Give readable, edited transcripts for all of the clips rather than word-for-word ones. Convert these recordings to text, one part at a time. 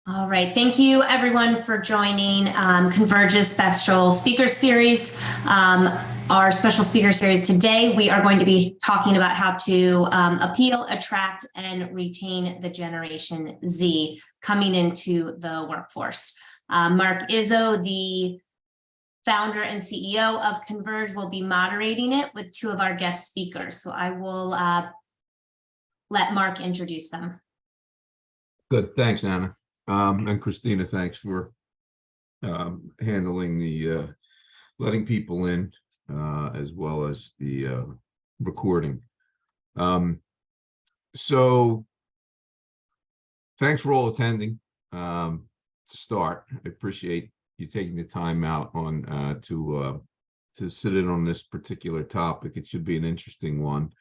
All right. Thank you, everyone, for joining Converge's Special Speaker Series. Our special speaker series today, we are going to be talking about how to appeal, attract, and retain the Generation Z coming into the workforce. Mark Izzo, the founder and CEO of Converge, will be moderating it with two of our guest speakers. So I will let Mark introduce them. Good. Thanks, Anna. And Christina, thanks for handling the letting people in as well as the recording. So thanks for all attending. To start, I appreciate you taking the time out on to sit in on this particular topic. It should be an interesting one.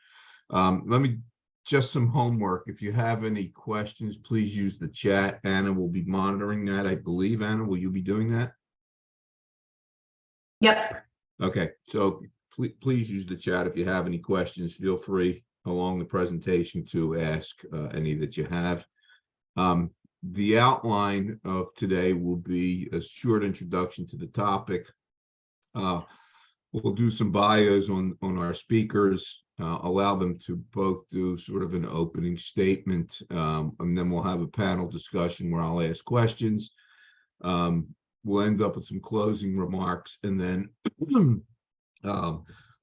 Let me just some homework. If you have any questions, please use the chat. Anna will be monitoring that. I believe, Anna, will you be doing that? Yep. Okay, so please use the chat. If you have any questions, feel free along the presentation to ask any that you have. The outline of today will be a short introduction to the topic. We'll do some bios on our speakers, allow them to both do sort of an opening statement, and then we'll have a panel discussion where I'll ask questions. We'll end up with some closing remarks, and then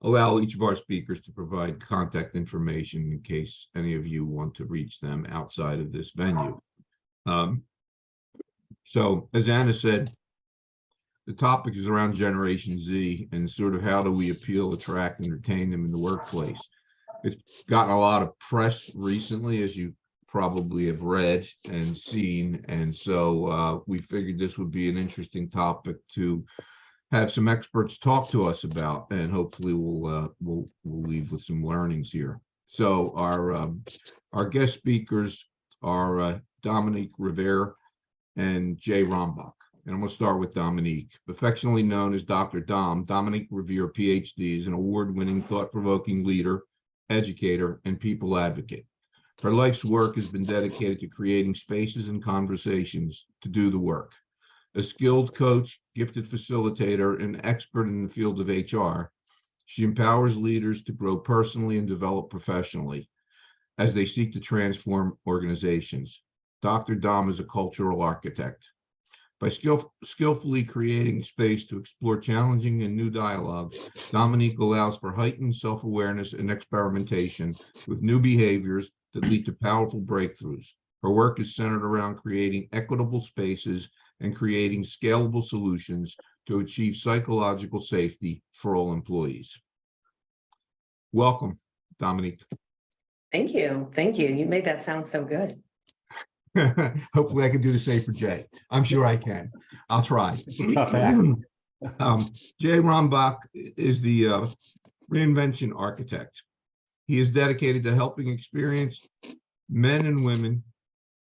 allow each of our speakers to provide contact information in case any of you want to reach them outside of this venue. So, as Anna said, the topic is around Generation Z and sort of how do we appeal, attract, and retain them in the workplace. It's gotten a lot of press recently, as you probably have read and seen, and so we figured this would be an interesting topic to have some experts talk to us about, and hopefully we'll leave with some learnings here. So our guest speakers are Domonique Revere and Jay Romach. And I'm going to start with Domonique. Affectionately known as Dr. Dom, Domonique Revere, PhD, is an award-winning, thought-provoking leader, educator, and people advocate. Her life's work has been dedicated to creating spaces and conversations to do the work. A skilled coach, gifted facilitator, and expert in the field of HR, she empowers leaders to grow personally and develop professionally as they seek to transform organizations. Dr. Dom is a cultural architect. By skillfully creating space to explore challenging and new dialogue, Domonique allows for heightened self-awareness and experimentation with new behaviors that lead to powerful breakthroughs. Her work is centered around creating equitable spaces and creating scalable solutions to achieve psychological safety for all employees. Welcome, Domonique. Thank you. Thank you. You made that sound so good. Hopefully I can do the same for Jay. I'm sure I can. I'll try. Jay Romach is the reinvention architect. He is dedicated to helping experienced men and women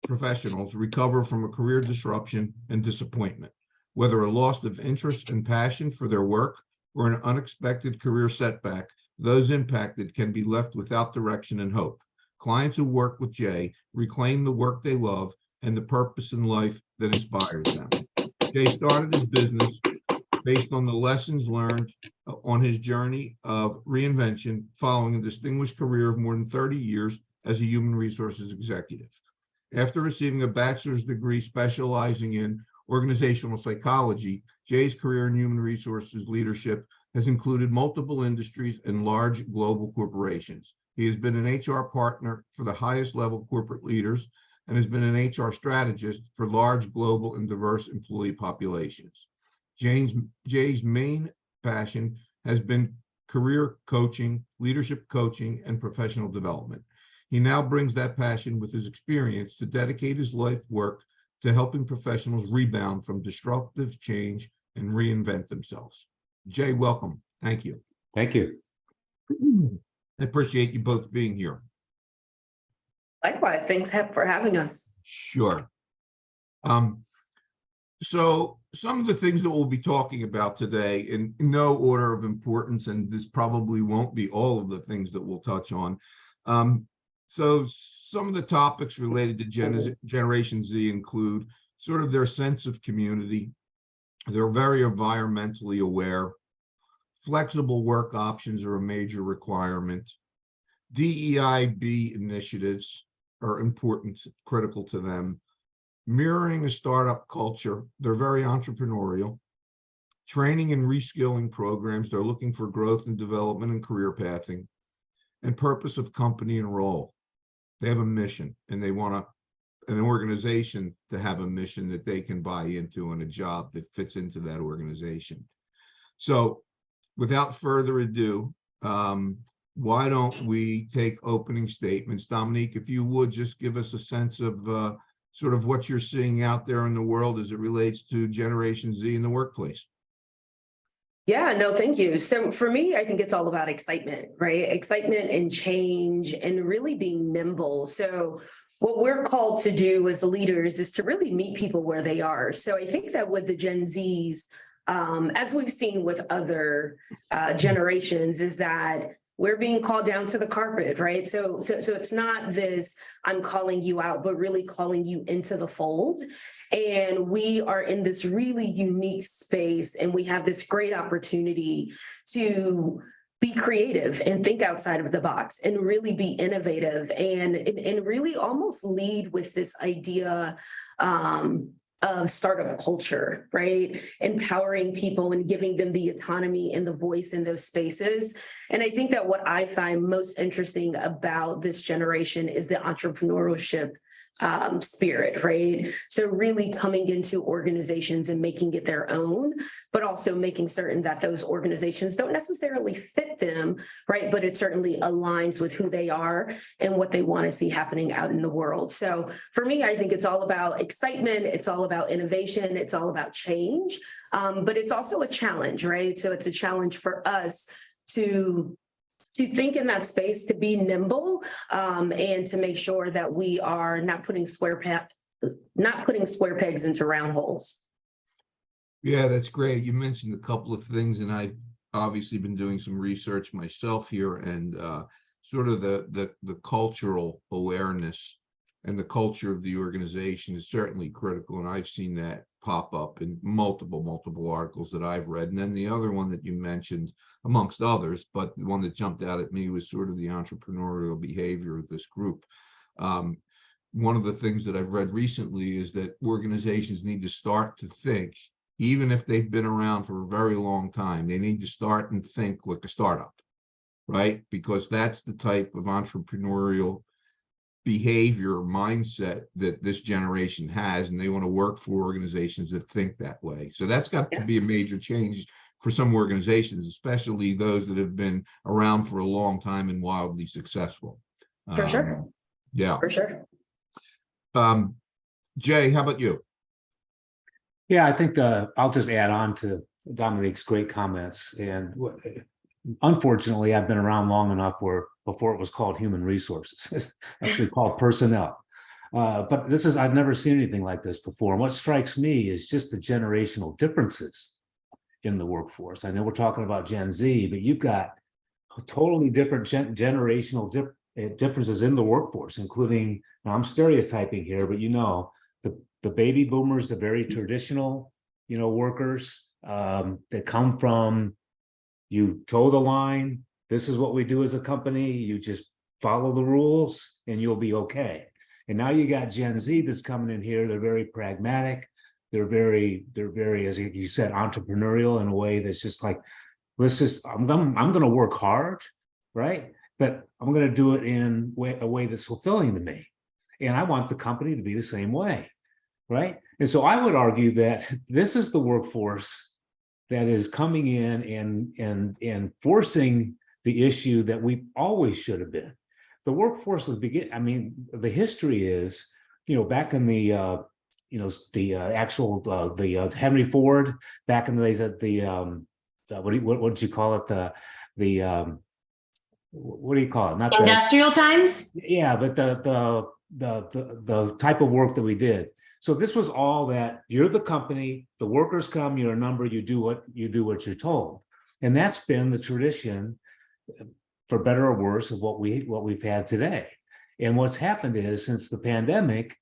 professionals recover from a career disruption and disappointment, whether a loss of interest and passion for their work or an unexpected career setback. Those impacted can be left without direction and hope. Clients who work with Jay reclaim the work they love and the purpose in life that inspires them. Jay started his business based on the lessons learned on his journey of reinvention following a distinguished career of more than 30 years as a human resources executive. After receiving a bachelor's degree specializing in organizational psychology, Jay's career in human resources leadership has included multiple industries and large global corporations. He has been an HR partner for the highest level corporate leaders and has been an HR strategist for large global and diverse employee populations. Jay's main passion has been career coaching, leadership coaching, and professional development. He now brings that passion with his experience to dedicate his life work to helping professionals rebound from disruptive change and reinvent themselves. Jay, welcome. Thank you. Thank you. I appreciate you both being here. Likewise, thanks for having us. Sure. So some of the things that we'll be talking about today in no order of importance, and this probably won't be all of the things that we'll touch on. So some of the topics related to Generation Z include sort of their sense of community. They're very environmentally aware. Flexible work options are a major requirement. DEIB initiatives are important, critical to them. Mirroring a startup culture, they're very entrepreneurial. Training and reskilling programs, they're looking for growth and development and career pathing. And purpose of company and role. They have a mission, and they want an organization to have a mission that they can buy into, and a job that fits into that organization. So without further ado, why don't we take opening statements? Domonique, if you would just give us a sense of sort of what you're seeing out there in the world as it relates to Generation Z in the workplace. Yeah, no, thank you. So for me, I think it's all about excitement, right? Excitement and change and really being nimble. So what we're called to do as the leaders is to really meet people where they are. So I think that with the Gen Zs, as we've seen with other generations, is that we're being called down to the carpet, right? So it's not this, I'm calling you out, but really calling you into the fold. And we are in this really unique space, and we have this great opportunity to be creative and think outside of the box and really be innovative and really almost lead with this idea of startup culture, right? Empowering people and giving them the autonomy and the voice in those spaces. And I think that what I find most interesting about this generation is the entrepreneurship spirit, right? So really coming into organizations and making it their own, but also making certain that those organizations don't necessarily fit them, right? But it certainly aligns with who they are and what they want to see happening out in the world. So for me, I think it's all about excitement. It's all about innovation. It's all about change. But it's also a challenge, right? So it's a challenge for us to think in that space, to be nimble, and to make sure that we are not putting square pegs into round holes. Yeah, that's great. You mentioned a couple of things, and I've obviously been doing some research myself here, and sort of the cultural awareness and the culture of the organization is certainly critical, and I've seen that pop up in multiple articles that I've read. And then the other one that you mentioned, amongst others, but the one that jumped out at me was sort of the entrepreneurial behavior of this group. One of the things that I've read recently is that organizations need to start to think, even if they've been around for a very long time, they need to start and think like a startup, right? Because that's the type of entrepreneurial behavior, mindset that this generation has, and they want to work for organizations that think that way. So that's got to be a major change for some organizations, especially those that have been around for a long time and wildly successful. For sure. Yeah. For sure. Jay, how about you? Yeah, I think I'll just add on to Dominique's great comments. And unfortunately, I've been around long enough where before it was called human resources, it's actually called personnel. But I've never seen anything like this before. And what strikes me is just the generational differences in the workforce. I know we're talking about Gen Z, but you've got totally different generational differences in the workforce, including, now I'm stereotyping here, but the baby boomers, the very traditional, workers that come from, you toe the line, this is what we do as a company, you just follow the rules and you'll be okay. And now you got Gen Z that's coming in here, they're very pragmatic, they're very, as you said, entrepreneurial in a way that's just like, I'm gonna work hard, right? But I'm gonna do it in a way that's fulfilling to me. And I want the company to be the same way, right? And so I would argue that this is the workforce that is coming in and forcing the issue that we always should have been. The workforce was the history is, back in the Henry Ford, back in the what did you call it? What do you call it? Not industrial times? Yeah, but the type of work that we did. So this was all that you're the company, the workers come, you're a number, you do what you're told. And that's been the tradition, for better or worse, of what we've had today. And what's happened is, since the pandemic,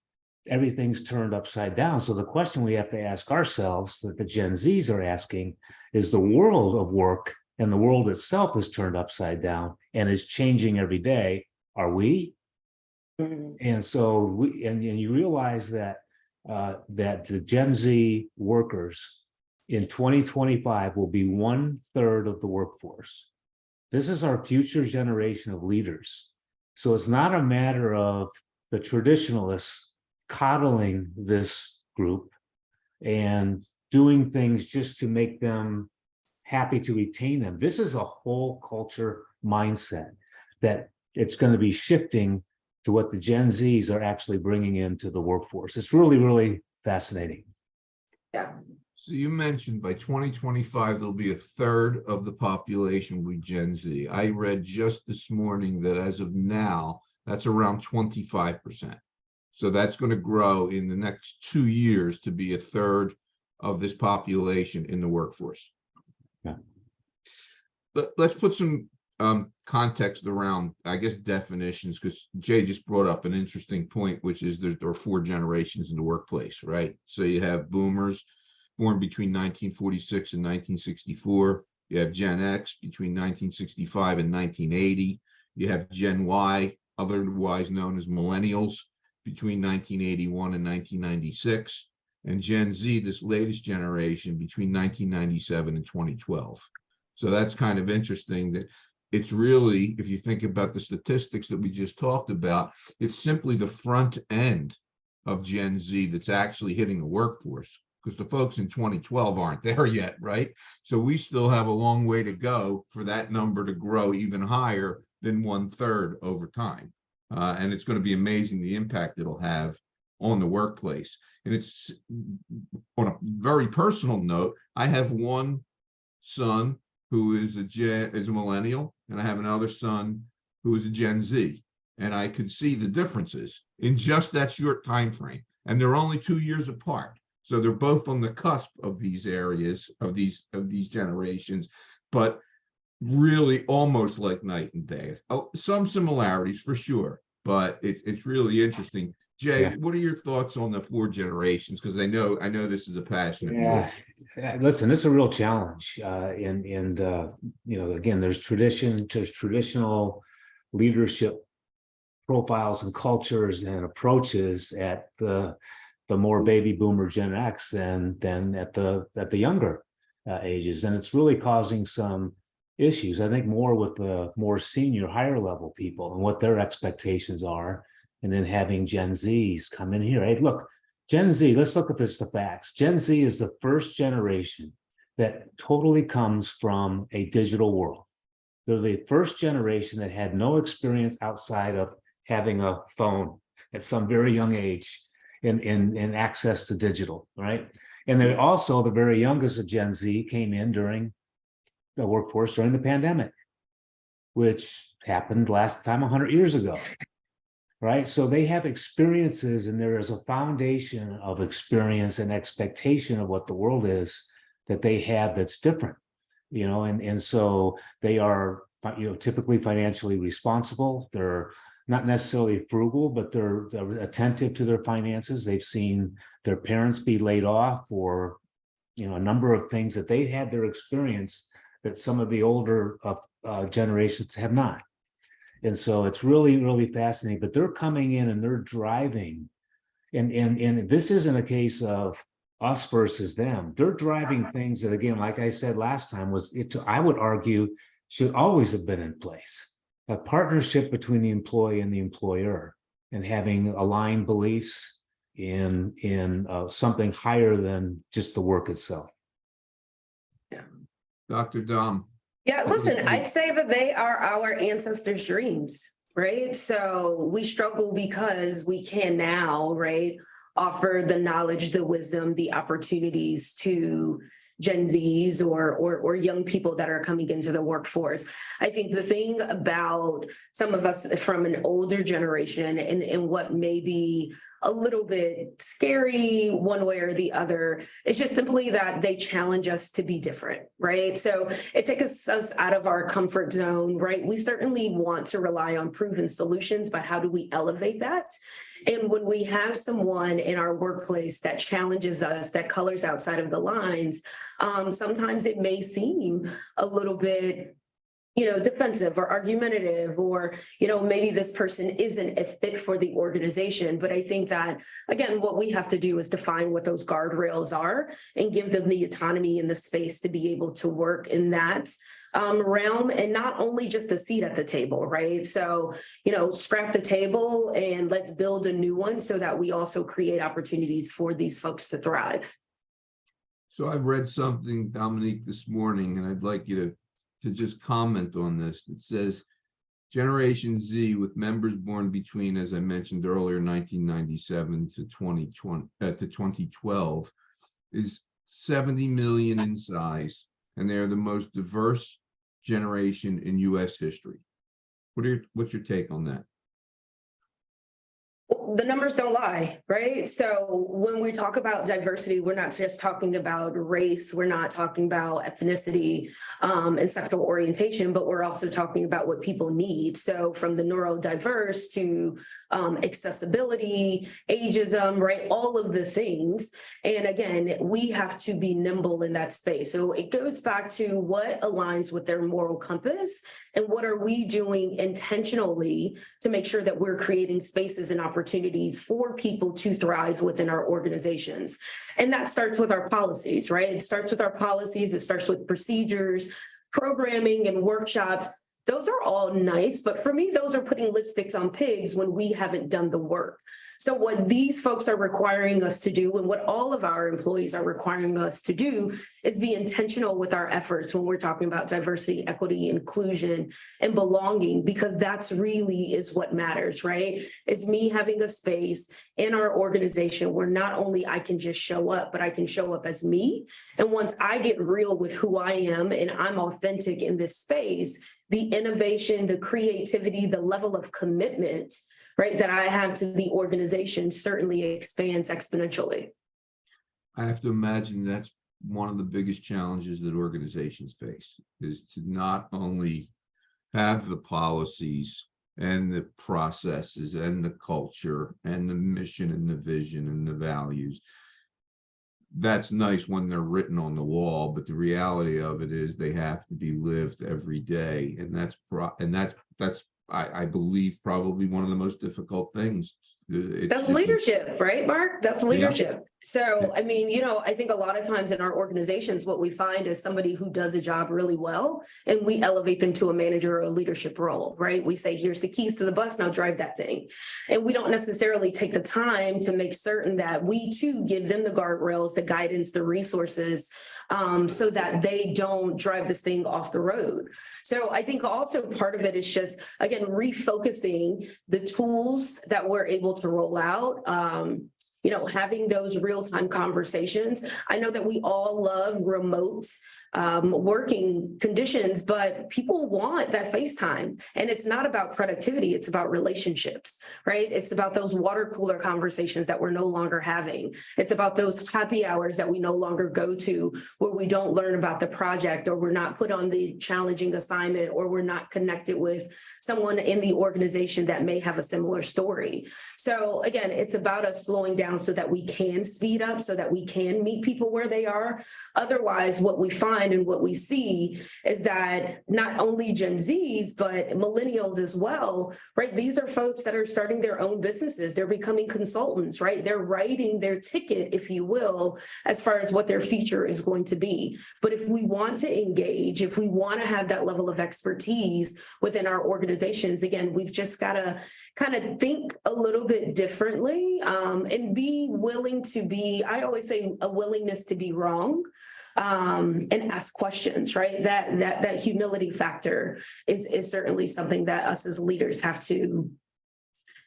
everything's turned upside down. So the question we have to ask ourselves, that the Gen Zs are asking, is the world of work and the world itself is turned upside down and is changing every day. Are we? And so and you realize that that the Gen Z workers in 2025 will be 1/3 of the workforce. This is our future generation of leaders. So it's not a matter of the traditionalists coddling this group and doing things just to make them happy to retain them. This is a whole culture mindset that it's going to be shifting to what the Gen Zs are actually bringing into the workforce. It's really, really fascinating. Yeah. So you mentioned by 2025, there'll be 1/3 of the population will be Gen Z. I read just this morning that as of now, that's around 25%. So that's going to grow in the next 2 years to be 1/3 of this population in the workforce. Yeah. Let's put some context around, I guess, definitions, because Jay just brought up an interesting point, which is there are 4 generations in the workplace, right? So you have boomers born between 1946 and 1964. You have Gen X between 1965 and 1980. You have Gen Y, otherwise known as millennials, between 1981 and 1996. And Gen Z, this latest generation, between 1997 and 2012. So that's kind of interesting that it's really, if you think about the statistics that we just talked about, it's simply the front end of Gen Z that's actually hitting the workforce, because the folks in 2012 aren't there yet, right? So we still have a long way to go for that number to grow even higher than 1/3 over time. And it's going to be amazing the impact it'll have on the workplace. And it's on a very personal note, I have one son who is a millennial, and I have another son who is a Gen Z. And I could see the differences in just that short time frame. And they're only 2 years apart. So they're both on the cusp of these areas, of these generations, but really almost like night and day. Some similarities for sure, but it's really interesting. Jay, Yeah. What are your thoughts on the 4 generations? Because I know this is a passion of Yeah, yours. listen, this is a real challenge. And you know, again, there's traditional leadership profiles and cultures and approaches at the more baby boomer Gen X than at the younger ages, and it's really causing some issues. I think more with the more senior, higher level people and what their expectations are, and then having Gen Zs come in here. Hey, look, Gen Z. Let's look at this. The facts. Gen Z is the first generation that totally comes from a digital world. They're the first generation that had no experience outside of having a phone at some very young age in access to digital, right? And they're also the very youngest of Gen Z came in during the workforce during the pandemic, which happened last time 100 years ago, right? So they have experiences, and there is a foundation of experience and expectation of what the world is that they have that's different, you know, and so they are, you know, typically financially responsible. They're not necessarily frugal, but they're attentive to their finances. They've seen their parents be laid off, or, you know, a number of things that they had their experience that some of the older generations have not. And so it's really, really fascinating, but they're coming in and they're driving. And this isn't a case of us versus them. They're driving things that, again, like I said last time, I would argue, should always have been in place. A partnership between the employee and the employer, and having aligned beliefs in something higher than just the work itself. Yeah. Dr. Dom. Yeah, listen, I'd say that they are our ancestors' dreams, right? So we struggle because we can now, right, offer the knowledge, the wisdom, the opportunities to Gen Zs or young people that are coming into the workforce. I think the thing about some of us from an older generation and what maybe a little bit scary one way or the other. It's just simply that they challenge us to be different, right? So it takes us out of our comfort zone, right? We certainly want to rely on proven solutions, but how do we elevate that? And when we have someone in our workplace that challenges us, that colors outside of the lines, sometimes it may seem a little bit defensive or argumentative, or, maybe this person isn't a fit for the organization. But I think that, again, what we have to do is define what those guardrails are and give them the autonomy and the space to be able to work in that realm, and not only just a seat at the table, right? So, scrap the table and let's build a new one so that we also create opportunities for these folks to thrive. So I've read something, Domonique, this morning, and I'd like you to just comment on this. It says Generation Z, with members born between, as I mentioned earlier, 1997 to 2020 to 2012, is 70 million in size, and they're the most diverse generation in U.S. history. What's your take on that? The numbers don't lie, right? So when we talk about diversity, we're not just talking about race, we're not talking about ethnicity and sexual orientation, but we're also talking about what people need. So from the neurodiverse to accessibility, ageism, right? All of the things. And again, we have to be nimble in that space. So it goes back to what aligns with their moral compass and what are we doing intentionally to make sure that we're creating spaces and opportunities for people to thrive within our organizations. And that starts with our policies, right? It starts with our policies, it starts with procedures, programming, and workshops. Those are all nice, but for me, those are putting lipsticks on pigs when we haven't done the work. So what these folks are requiring us to do, and what all of our employees are requiring us to do, is be intentional with our efforts when we're talking about diversity, equity, inclusion, and belonging, because that's really is what matters, right? Is me having a space in our organization where not only I can just show up, but I can show up as me. And once I get real with who I am and I'm authentic in this space, the innovation, the creativity, the level of commitment, right, that I have to the organization certainly expands exponentially. I have to imagine that's one of the biggest challenges that organizations face, is to not only have the policies and the processes and the culture and the mission and the vision and the values. That's nice when they're written on the wall, but the reality of it is they have to be lived every day, and that's I believe probably one of the most difficult things. That's leadership, right, Mark? That's leadership. Yeah. So, I mean, I think a lot of times in our organizations, what we find is somebody who does a job really well, and we elevate them to a manager or a leadership role, right? We say, here's the keys to the bus, now drive that thing. And we don't necessarily take the time to make certain that we too give them the guardrails, the guidance, the resources, so that they don't drive this thing off the road. So I think also part of it is just, again, refocusing the tools that we're able to roll out, having those real-time conversations. I know that we all love remote working conditions, but people want that FaceTime. And it's not about productivity, it's about relationships, right? It's about those water cooler conversations that we're no longer having. It's about those happy hours that we no longer go to, where we don't learn about the project, or we're not put on the challenging assignment, or we're not connected with someone in the organization that may have a similar story. So again, it's about us slowing down so that we can speed up, so that we can meet people where they are. Otherwise, what we find and what we see is that not only Gen Zs, but millennials as well, right? These are folks that are starting their own businesses. They're becoming consultants, right? They're writing their ticket, if you will, as far as what their future is going to be. But if we want to engage, if we want to have that level of expertise within our organizations, again, we've just got to kind of think a little bit differently and be willing to be, I always say, a willingness to be wrong. And ask questions, right? That humility factor is certainly something that us as leaders have to,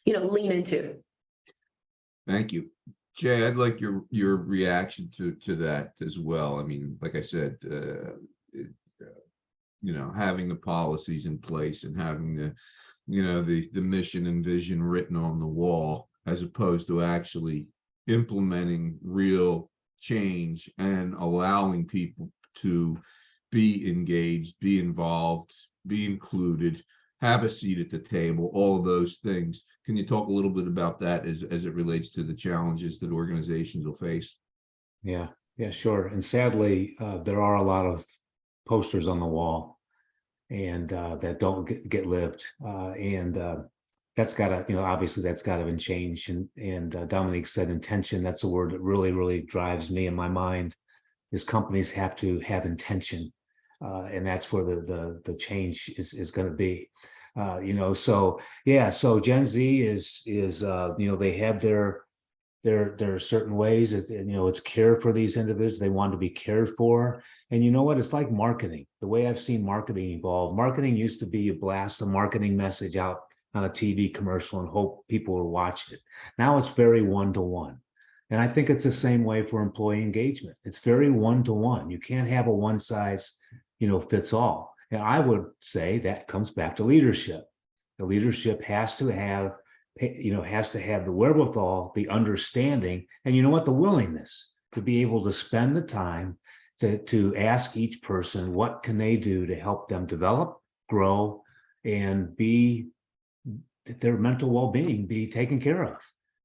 lean into. Thank you. Jay, I'd like your reaction to that as well. I mean, like I said, having the policies in place and having the mission and vision written on the wall. as opposed to actually implementing real change and allowing people to be engaged, be involved, be included, have a seat at the table, all of those things. Can you talk a little bit about that as it relates to the challenges that organizations will face? Yeah, sure. And sadly, there are a lot of posters on the wall and that don't get lived. That's got to, obviously that's got to change. And Domonique said intention. That's a word that really, really drives me in my mind. Is companies have to have intention, and that's where the change is going to be. So yeah, so Gen Z is they have there are certain ways that, it's care for these individuals. They want to be cared for. And you know what? It's like marketing. The way I've seen marketing evolve. Marketing used to be you blast a marketing message out on a TV commercial and hope people will watch it. Now it's very one-to-one. And I think it's the same way for employee engagement. It's very one-to-one. You can't have a one size, fits all. And I would say that comes back to leadership. The leadership has to have the wherewithal, the understanding, and the willingness to be able to spend the time to ask each person what can they do to help them develop, grow, and their mental well-being be taken care of.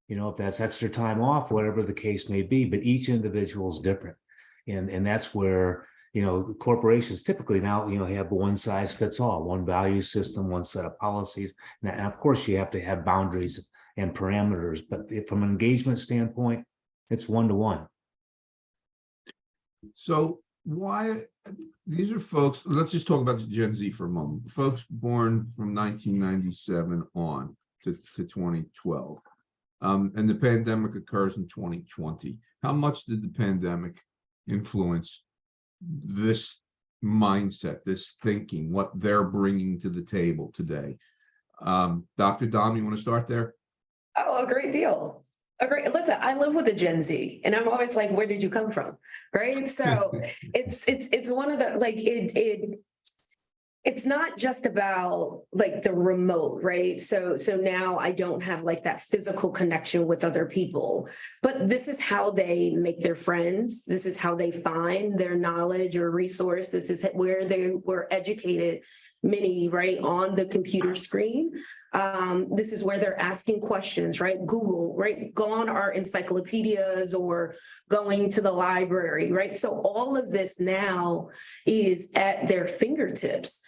If that's extra time off, whatever the case may be, but each individual is different. And that's where, corporations typically now, have one size fits all, one value system, one set of policies. And of course you have to have boundaries and parameters, but from an engagement standpoint, it's one-to-one. So why, these are folks, let's just talk about the Gen Z for a moment. Folks born from 1997 on to 2012. And the pandemic occurs in 2020. How much did the pandemic influence this mindset, this thinking, what they're bringing to the table today? Dr. Dom, you want to start there? Oh, a great deal. Listen, I live with a Gen Z and I'm always like, where did you come from? Right. So it's one of the, it's not just about like the remote, right? So now I don't have like that physical connection with other people, but this is how they make their friends. This is how they find their knowledge or resource. This is where they were educated, many, right, on the computer screen. This is where they're asking questions, right? Google, right? Gone are encyclopedias or going to the library, right? So all of this now is at their fingertips.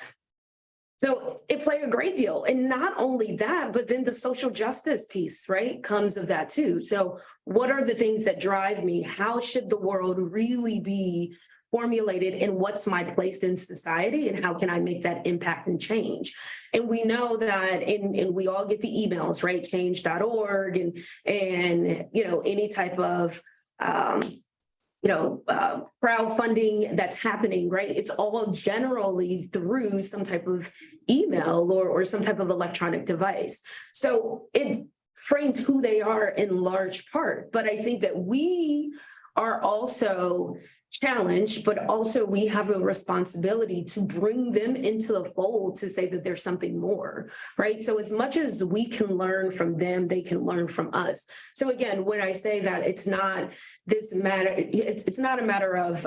So it played a great deal. And not only that, but then the social justice piece, right, comes of that too. So what are the things that drive me? How should the world really be formulated, and what's my place in society, and how can I make that impact and change? And we know that, and we all get the emails, right? Change.org and any type of crowdfunding that's happening, right? It's all generally through some type of email or some type of electronic device. So it framed who they are in large part. But I think that we are also challenged, but also we have a responsibility to bring them into the fold to say that there's something more, right? So as much as we can learn from them, they can learn from us. So again, when I say that it's not this matter, it's not a matter of,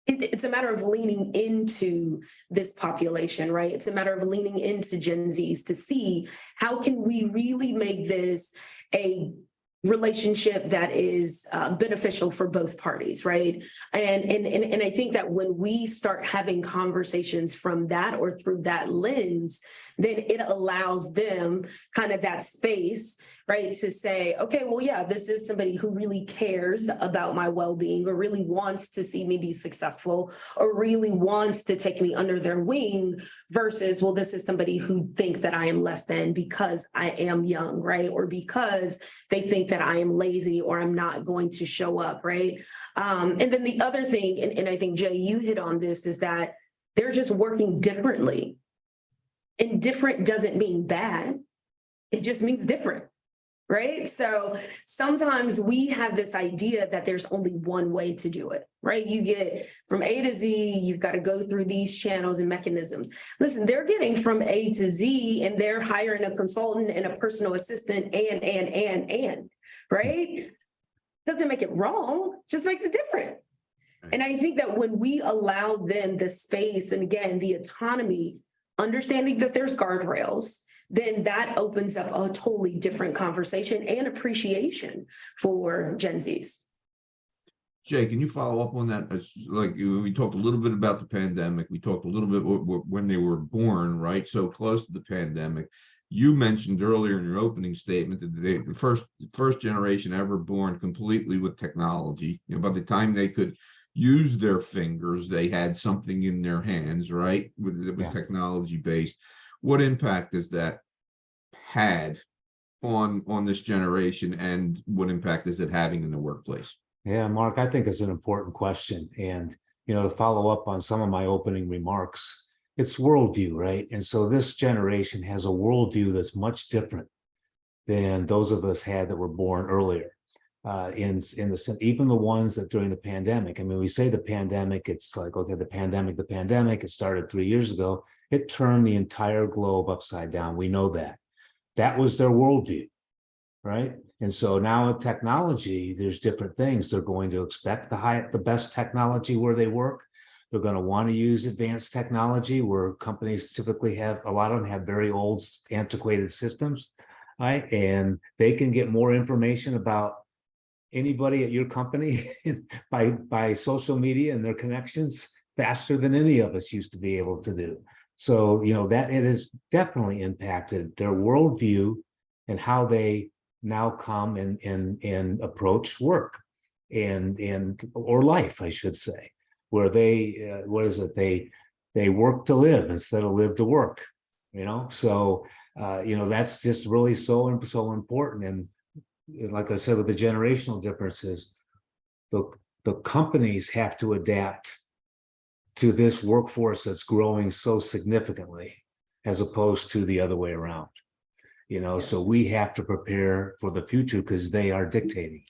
it's a matter of leaning into this population, right? It's a matter of leaning into Gen Zs to see how can we really make this a relationship that is beneficial for both parties, right? And I think that when we start having conversations from that or through that lens, then it allows them kind of that space, right, to say, okay, well, yeah, this is somebody who really cares about my well-being or really wants to see me be successful or really wants to take me under their wing versus, well, this is somebody who thinks that I am less than because I am young, right? Or because they think that I am lazy or I'm not going to show up, right? And then the other thing, and I think, Jay, you hit on this, is that they're just working differently. And different doesn't mean bad. It just means different. right? So sometimes we have this idea that there's only one way to do it, right? You get from A to Z, you've got to go through these channels and mechanisms. Listen, they're getting from A to Z and they're hiring a consultant and a personal assistant and, right? Doesn't make it wrong, just makes it different. And I think that when we allow them the space and again, the autonomy, understanding that there's guardrails, then that opens up a totally different conversation and appreciation for Gen Zs. Jay, can you follow up on that? Like we talked a little bit about the pandemic. We talked a little bit when they were born, right? So close to the pandemic. You mentioned earlier in your opening statement that the first generation ever born completely with technology. You know, by the time they could use their fingers, they had something in their hands, right? It was technology based. What impact has that had on this generation, and what impact is it having in the workplace? Yeah, Mark, I think it's an important question. And, to follow up on some of my opening remarks, it's worldview, right? And so this generation has a worldview that's much different than those of us had that were born earlier. In the sense, even the ones that during the pandemic, I mean, we say the pandemic, it's like, okay, the pandemic, it started 3 years ago. It turned the entire globe upside down. We know that. That was their worldview, right? And so now with technology, there's different things. They're going to expect the best technology where they work. They're going to want to use advanced technology where companies typically have, a lot of them have very old, antiquated systems, right? And they can get more information about anybody at your company by social media and their connections faster than any of us used to be able to do. So, that it has definitely impacted their worldview and how they now come and approach work or life, I should say, where they, they work to live instead of live to work, So, that's just really so important. And like I said, with the generational differences, the companies have to adapt to this workforce that's growing so significantly, as opposed to the other way around. So we have to prepare for the future because they are dictating.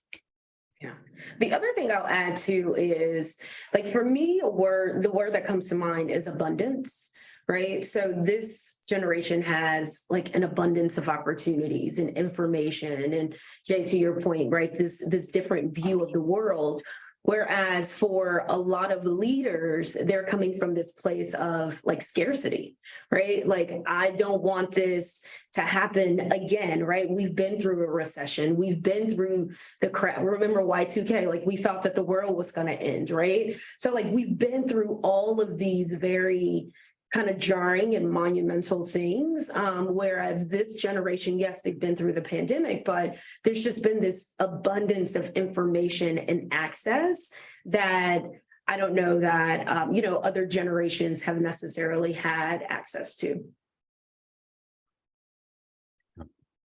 Yeah. The other thing I'll add too is, like, for me, the word that comes to mind is abundance, right? So this generation has like an abundance of opportunities and information. And Jay, to your point, right, this different view of the world. Whereas for a lot of leaders, they're coming from this place of like scarcity, right? Like, I don't want this to happen again, right? We've been through a recession. We've been through the crap. Remember Y2K, like we thought that the world was going to end, right? So like we've been through all of these very kind of jarring and monumental things. Whereas this generation, yes, they've been through the pandemic, but there's just been this abundance of information and access that I don't know that, other generations have necessarily had access to.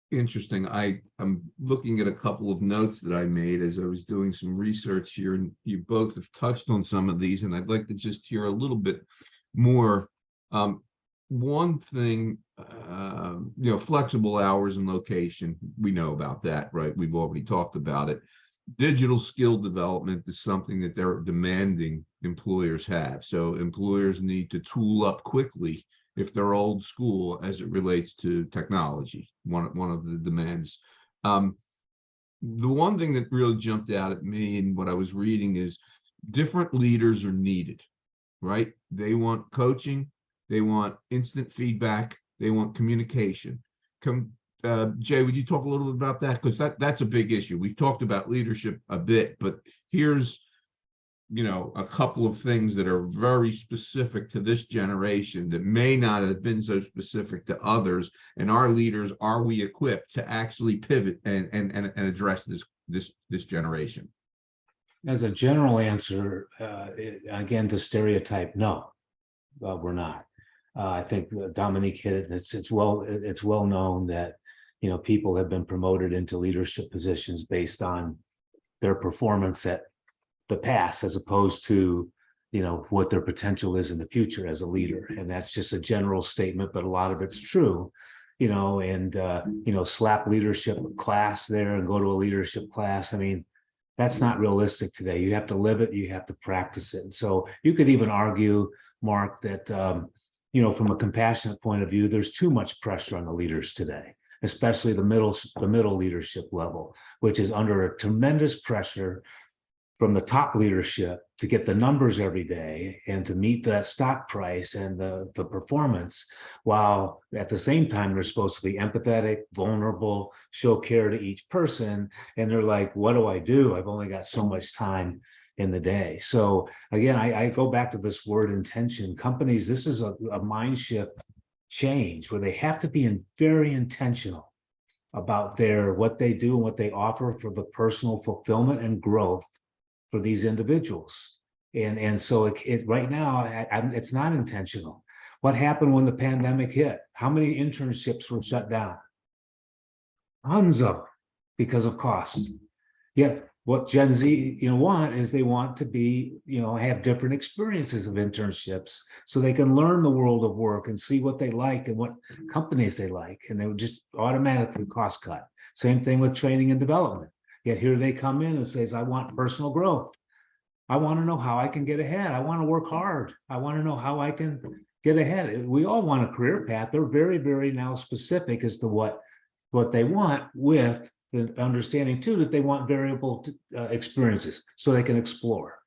Interesting. I'm looking at a couple of notes that I made as I was doing some research here, and you both have touched on some of these, and I'd like to just hear a little bit more. One thing, flexible hours and location, we know about that, right? We've already talked about it. Digital skill development is something that they're demanding employers have. So employers need to tool up quickly if they're old school as it relates to technology, one of the demands. The one thing that really jumped out at me in what I was reading is different leaders are needed, right? They want coaching. They want instant feedback. They want communication. Jay, would you talk a little bit about that? Because that's a big issue. We've talked about leadership a bit, but here's, a couple of things that are very specific to this generation that may not have been so specific to others. And our leaders, are we equipped to actually pivot and address this generation? As a general answer, again, to stereotype, no, we're not. I think Domonique hit it. It's well known that people have been promoted into leadership positions based on their performance at the past, as opposed to what their potential is in the future as a leader. And that's just a general statement, but a lot of it's true. and slap leadership class there and go to a leadership class. I mean, that's not realistic today. You have to live it, you have to practice it. And so you could even argue, Mark, that from a compassionate point of view, there's too much pressure on the leaders today, especially the middle leadership level, which is under a tremendous pressure from the top leadership to get the numbers every day and to meet that stock price and the performance, while at the same time they're supposed to be empathetic, vulnerable, show care to each person. And they're like, what do I do? I've only got so much time in the day. So again, I go back to this word intention. Companies, this is a mind shift change where they have to be very intentional about what they do and what they offer for the personal fulfillment and growth for these individuals. And so it right now, it's not intentional. What happened when the pandemic hit? How many internships were shut down? Tons of them because of cost. Yet what Gen Z want is they want to be, have different experiences of internships so they can learn the world of work and see what they like and what companies they like. And they would just automatically cost cut. Same thing with training and development. Yet here they come in and says, I want personal growth. I want to know how I can get ahead. I want to work hard. I want to know how I can get ahead. We all want a career path. They're very, very now specific as to what they want, with the understanding too that they want variable experiences so they can explore,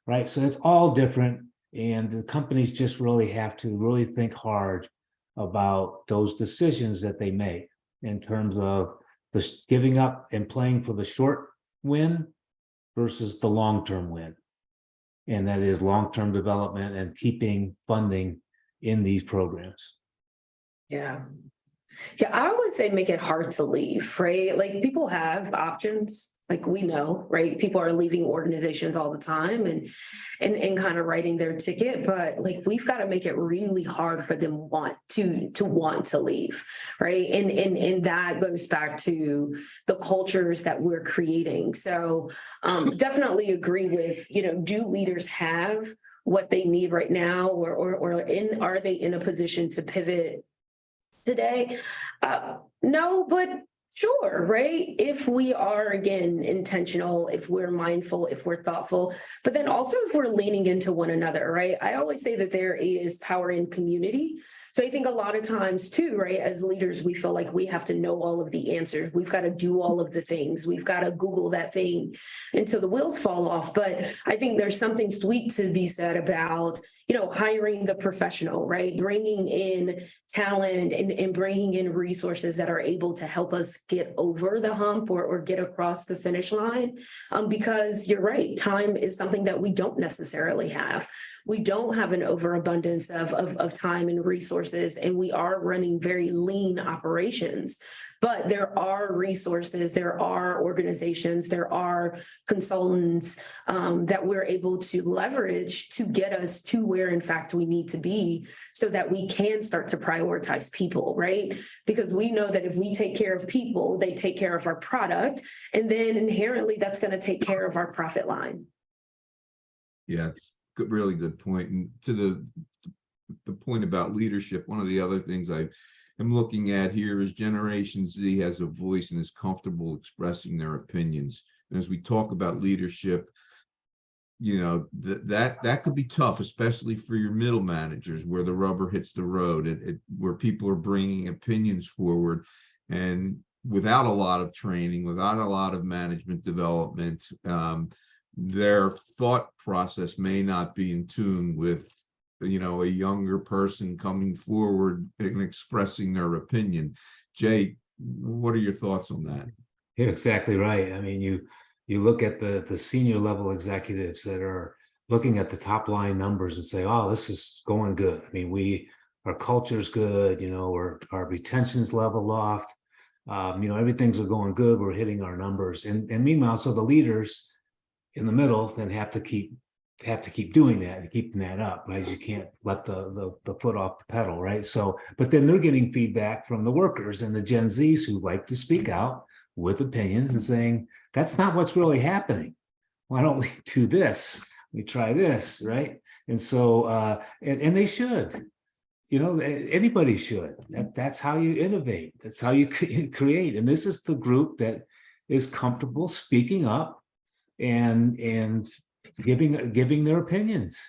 right? So it's all different. And the companies just really have to really think hard about those decisions that they make in terms of the giving up and playing for the short win versus the long-term win. And that is long-term development and keeping funding in these programs. Yeah. Yeah, I would say make it hard to leave, right? Like, people have options, like we know, right? People are leaving organizations all the time and kind of writing their ticket, but like, we've got to make it really hard for them want to leave, right? And that goes back to the cultures that we're creating. So definitely agree with, do leaders have what they need right now, or are they in a position to pivot today? No, but sure, right? If we are, again, intentional, if we're mindful, if we're thoughtful, but then also if we're leaning into one another, right? I always say that there is power in community. So I think a lot of times too, right, as leaders, we feel like we have to know all of the answers. We've got to do all of the things. We've got to Google that thing until the wheels fall off. But I think there's something sweet to be said about, hiring the professional, right? Bringing in talent and bringing in resources that are able to help us get over the hump or get across the finish line. Because you're right, time is something that we don't necessarily have. We don't have an overabundance of time and resources, and we are running very lean operations. But there are resources, there are organizations, there are consultants that we're able to leverage to get us to where, in fact, we need to be, so that we can start to prioritize people, right? Because we know that if we take care of people, they take care of our product, and then inherently that's going to take care of our profit line. Yeah, it's good, really good point. And to the point about leadership, one of the other things I am looking at here is Generation Z has a voice and is comfortable expressing their opinions. And as we talk about leadership, that could be tough, especially for your middle managers, where the rubber hits the road, where people are bringing opinions forward, and without a lot of training, without a lot of management development, their thought process may not be in tune with a younger person coming forward and expressing their opinion. Jay, what are your thoughts on that? You're exactly right. I mean, you look at the senior level executives that are looking at the top line numbers and say, oh, this is going good. I mean, our culture's good, our retention's leveled off, everything's going good. We're hitting our numbers. And meanwhile, so the leaders in the middle then have to keep doing that and keeping that up, right? You can't let the foot off the pedal, right? So, but then they're getting feedback from the workers and the Gen Zs who like to speak out with opinions and saying, that's not what's really happening. Why don't we do this? We try this, right? And so, and they should. anybody should. That's how you innovate. That's how you create. And this is the group that is comfortable speaking up and giving their opinions.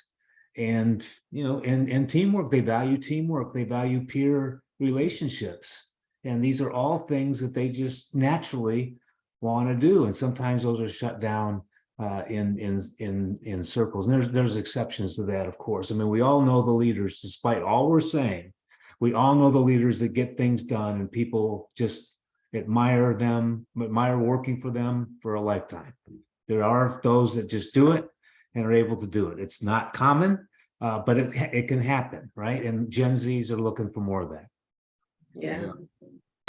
And and teamwork. They value teamwork. They value peer relationships. And these are all things that they just naturally want to do. And sometimes those are shut down in circles. And there's exceptions to that, of course. I mean, we all know the leaders, despite all we're saying, we all know the leaders that get things done, and people just admire them, admire working for them for a lifetime. There are those that just do it and are able to do it. It's not common, but it can happen, right? And Gen Zs are looking for more of that. Yeah.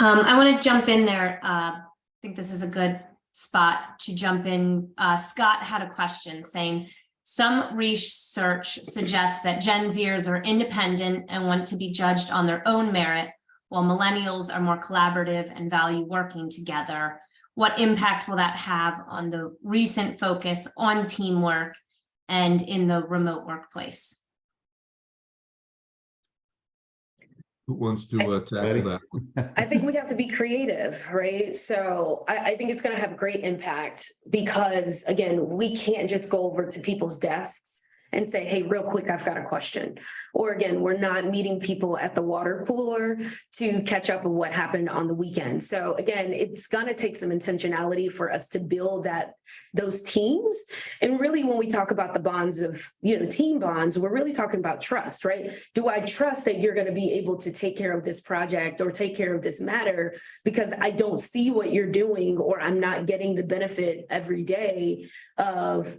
I want to jump in there. I think this is a good spot to jump in. Scott had a question saying, some research suggests that Gen Zers are independent and want to be judged on their own merit, while millennials are more collaborative and value working together. What impact will that have on the recent focus on teamwork and in the remote workplace? Who wants to tackle that? I think we have to be creative, right? So I think it's going to have great impact because, again, we can't just go over to people's desks and say, hey, real quick, I've got a question. Or again, we're not meeting people at the water cooler to catch up on what happened on the weekend. So again, it's going to take some intentionality for us to build those teams. And really, when we talk about the bonds of, team bonds, we're really talking about trust, right? Do I trust that you're going to be able to take care of this project or take care of this matter because I don't see what you're doing, or I'm not getting the benefit every day of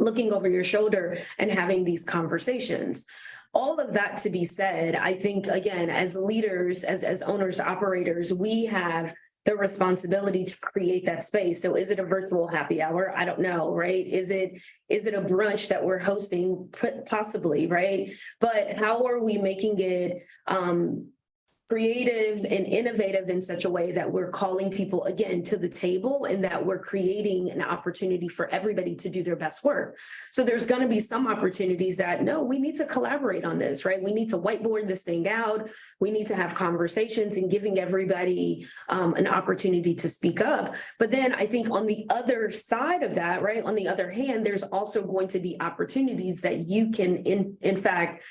looking over your shoulder and having these conversations. All of that to be said, I think, again, as leaders, as owners, operators, we have the responsibility to create that space. So is it a virtual happy hour? I don't know, right? Is it a brunch that we're hosting? Possibly, right? But how are we making it creative and innovative in such a way that we're calling people again to the table and that we're creating an opportunity for everybody to do their best work? So there's going to be some opportunities that, no, we need to collaborate on this, right? We need to whiteboard this thing out. We need to have conversations and giving everybody an opportunity to speak up. But then I think on the other side of that, right, on the other hand, there's also going to be opportunities that you can, in fact,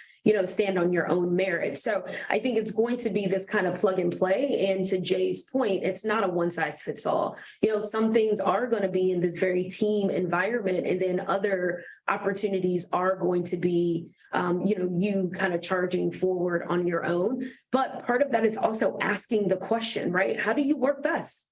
stand on your own merit. So I think it's going to be this kind of plug and play. And to Jay's point, it's not a one size fits all. Some things are going to be in this very team environment, and then other opportunities are going to be, you kind of charging forward on your own. But part of that is also asking the question, right? How do you work best?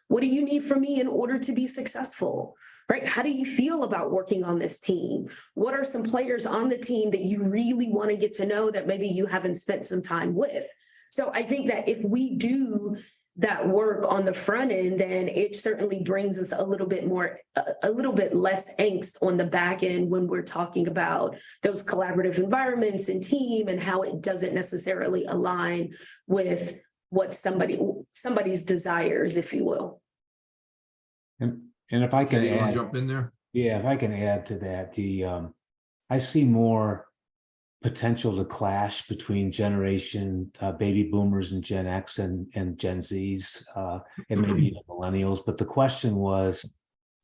What do you need from me in order to be successful? Right? How do you feel about working on this team? What are some players on the team that you really want to get to know that maybe you haven't spent some time with? So I think that if we do that work on the front end, then it certainly brings us a little bit less angst on the back end when we're talking about those collaborative environments and team and how it doesn't necessarily align with what somebody's desires, if you will. And if I can add, jump in there. Yeah, if I can add to that, I see more potential to clash between generation baby boomers and Gen X and Gen Zs and maybe even millennials. But the question was,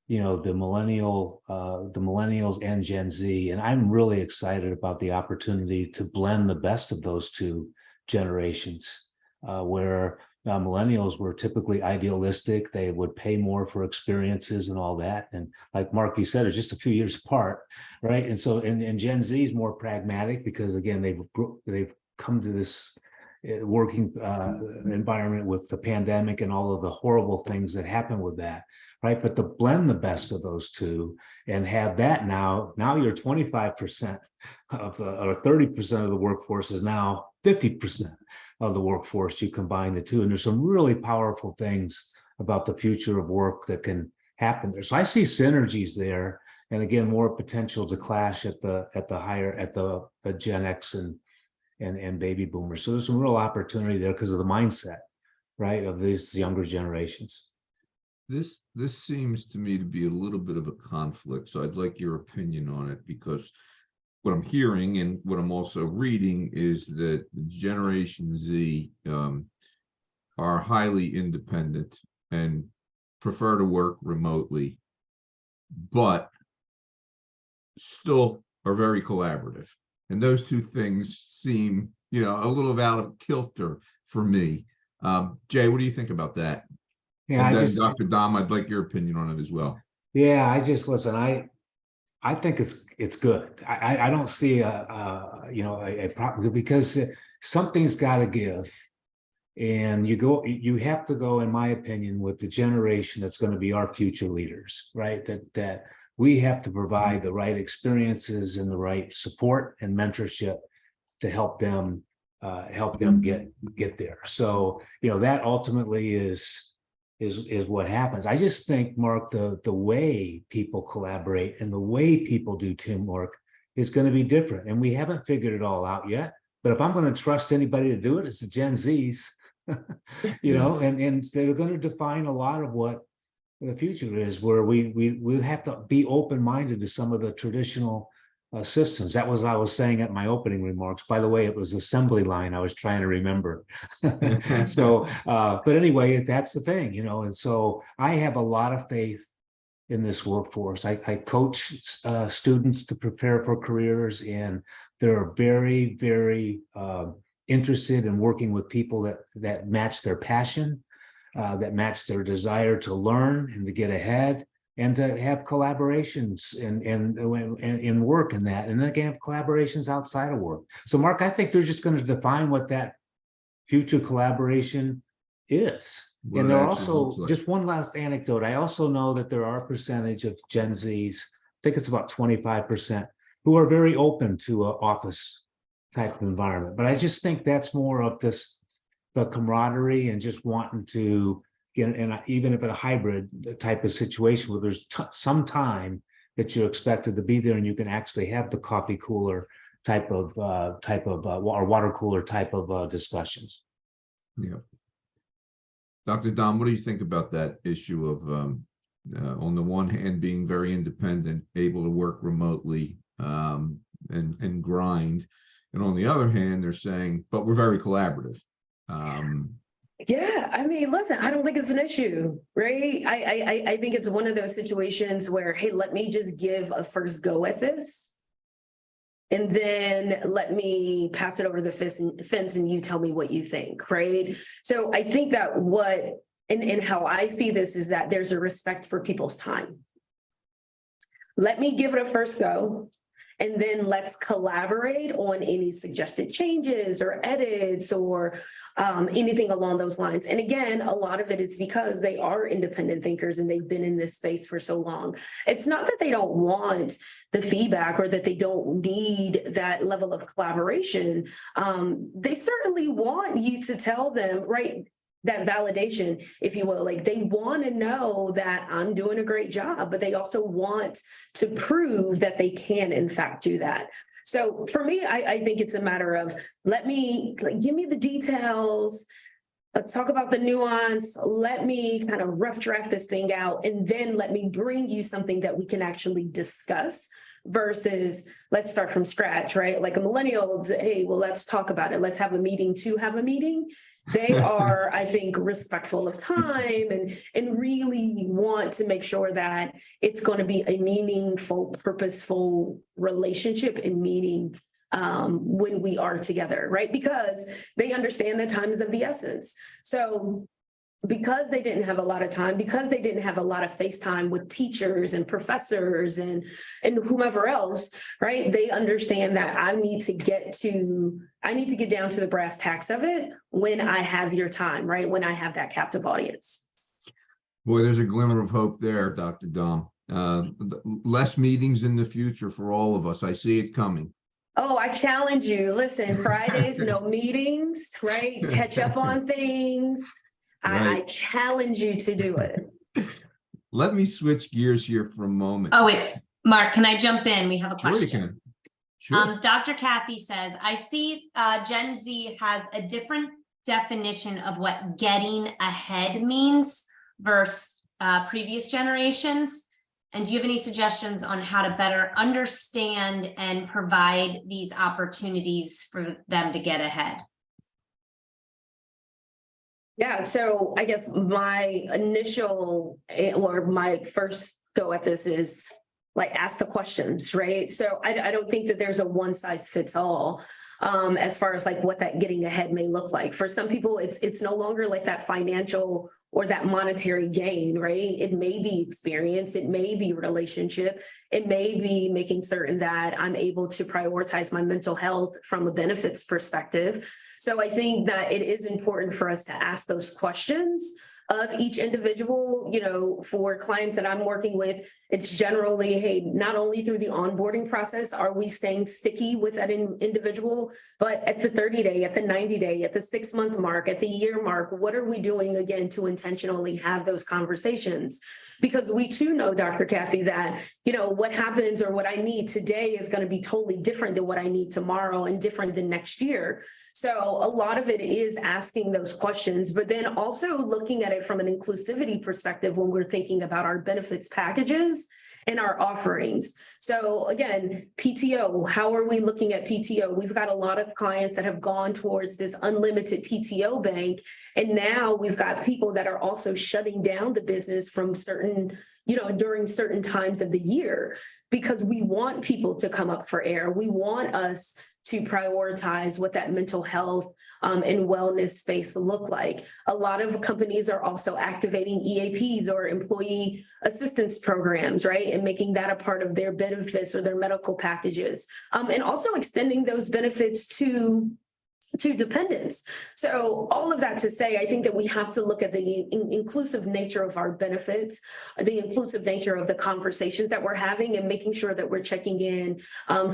the millennials and Gen Z, and I'm really excited about the opportunity to blend the best of those two generations, where millennials were typically idealistic. They would pay more for experiences and all that. And like Mark, you said, it's just a few years apart, right? And so, and Gen Z is more pragmatic because, again, they've come to this working environment with the pandemic and all of the horrible things that happen with that, right? But to blend the best of those two and have that now you're 25% of or 30% of the workforce is now 50% of the workforce. You combine the two, and there's some really powerful things about the future of work that can happen there. So I see synergies there, and again, more potential to clash at the Gen X and baby boomers. So there's some real opportunity there because of the mindset, right, of these younger generations. This seems to me to be a little bit of a conflict, so I'd like your opinion on it, because what I'm hearing and what I'm also reading is that Generation Z are highly independent and prefer to work remotely, but still are very collaborative. And those two things seem, a little out of kilter for me. Jay, what do you think about that? Yeah, And then Dr. Dom, I'd like your opinion on it as well. yeah, listen, I think it's good. I don't see a problem because something's got to give. And you have to go, in my opinion, with the generation that's going to be our future leaders, right? That we have to provide the right experiences and the right support and mentorship to help them get there. So, that ultimately is what happens. I just think, Mark, the way people collaborate and the way people do teamwork is going to be different. And we haven't figured it all out yet. But if I'm going to trust anybody to do it, it's the Gen Zs, and they're going to define a lot of what the future is, where we have to be open-minded to some of the traditional systems. That was, I was saying at my opening remarks. By the way, it was assembly line I was trying to remember. So, but anyway, that's the thing, and so I have a lot of faith in this workforce. I coach students to prepare for careers, and they're very, very interested in working with people that match their passion, that match their desire to learn and to get ahead, and to have collaborations and work in that, and then they can have collaborations outside of work. So, Mark, I think they're just going to define what that future collaboration is. And there are also, just one last anecdote, I also know that there are a percentage of Gen Zs, I think it's about 25%, who are very open to an office type of environment. But I just think that's more of the camaraderie and just wanting to get, and even if in a hybrid type of situation where there's some time that you're expected to be there and you can actually have the coffee cooler type of or water cooler type of discussions. Yeah. Dr. Dom, what do you think about that issue of, on the one hand, being very independent, able to work remotely and grind, and on the other hand, they're saying, but we're very collaborative. Yeah, I mean, listen, I don't think it's an issue, right? I think it's one of those situations where, hey, let me just give a first go at this, and then let me pass it over the fence and you tell me what you think, right? So I think that and how I see this is that there's a respect for people's time. Let me give it a first go, and then let's collaborate on any suggested changes or edits or anything along those lines. And again, a lot of it is because they are independent thinkers and they've been in this space for so long. It's not that they don't want the feedback or that they don't need that level of collaboration. They certainly want you to tell them, right, that validation, if you will. Like, they want to know that I'm doing a great job, but they also want to prove that they can in fact do that. So for me, I think it's a matter of, give me the details. Let's talk about the nuance. Let me kind of rough draft this thing out, and then let me bring you something that we can actually discuss versus let's start from scratch, right? Like a millennial, hey, well, let's talk about it. Let's have a meeting to have a meeting. They are, I think, respectful of time and really want to make sure that it's going to be a meaningful, purposeful relationship and meeting when we are together, right? Because they understand that time is of the essence. So because they didn't have a lot of time, because they didn't have a lot of face time with teachers and professors and whomever else, right? They understand that I need to get down to the brass tacks of it when I have your time, right? When I have that captive audience. Boy, there's a glimmer of hope there, Dr. Dom. Less meetings in the future for all of us. I see it coming. Oh, I challenge you. Listen, Fridays, no meetings, right? Catch up on things. Right. I challenge you to do it. Let me switch gears here for a moment. Oh, wait, Mark, can I jump in? We have a question. Sure. Dr. Kathy says, I see Gen Z has a different definition of what getting ahead means versus previous generations. And do you have any suggestions on how to better understand and provide these opportunities for them to get ahead? Yeah, so I guess my initial or my first go at this is like ask the questions, right? So I don't think that there's a one size fits all as far as like what that getting ahead may look like. For some people, it's no longer like that financial or that monetary gain, right? It may be experience, it may be relationship, it may be making certain that I'm able to prioritize my mental health from a benefits perspective. So I think that it is important for us to ask those questions of each individual. You know, for clients that I'm working with, it's generally, hey, not only through the onboarding process are we staying sticky with that individual, but at the 30-day, at the 90-day, at the 6-month mark, at the year mark, what are we doing again to intentionally have those conversations? Because we too know, Dr. Kathy, that, you know, what happens or what I need today is going to be totally different than what I need tomorrow and different than next year. So a lot of it is asking those questions, but then also looking at it from an inclusivity perspective when we're thinking about our benefits packages and our offerings. So again, PTO, how are we looking at PTO? We've got a lot of clients that have gone towards this unlimited PTO bank. And now we've got people that are also shutting down the business from certain, you know, during certain times of the year, because we want people to come up for air. We want us to prioritize what that mental health and wellness space look like. A lot of companies are also activating EAPs or employee assistance programs, right? And making that a part of their benefits or their medical packages. And also extending those benefits to dependents. So all of that to say, I think that we have to look at the inclusive nature of our benefits, the inclusive nature of the conversations that we're having, and making sure that we're checking in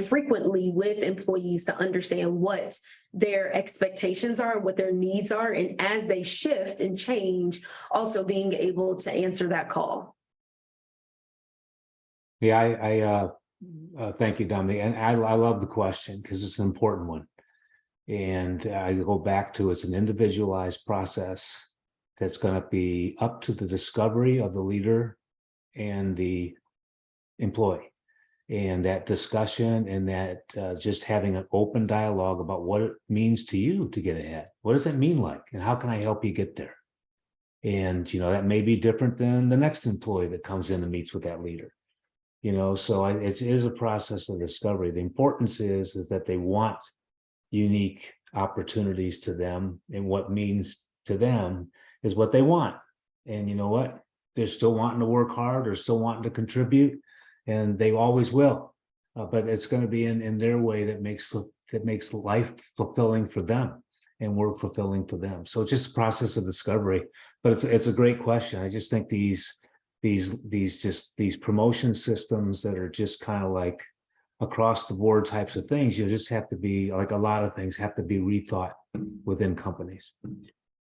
frequently with employees to understand what their expectations are, what their needs are, and as they shift and change, also being able to answer that call. Yeah, I thank you, Dominique, and I love the question because it's an important one. And I go back to it's an individualized process that's going to be up to the discovery of the leader and the employee. And that discussion and that just having an open dialogue about what it means to you to get ahead. What does it mean like? And how can I help you get there? And, you know, that may be different than the next employee that comes in and meets with that leader. You know, so it is a process of discovery. The importance is that they want unique opportunities to them, and what means to them is what they want. And you know what? They're still wanting to work hard, they're still wanting to contribute, and they always will. But it's going to be in their way that makes life fulfilling for them and work fulfilling for them. So it's just a process of discovery. But it's a great question. I just think these promotion systems that are just kind of like across the board types of things, you just have to be, like a lot of things have to be rethought within companies.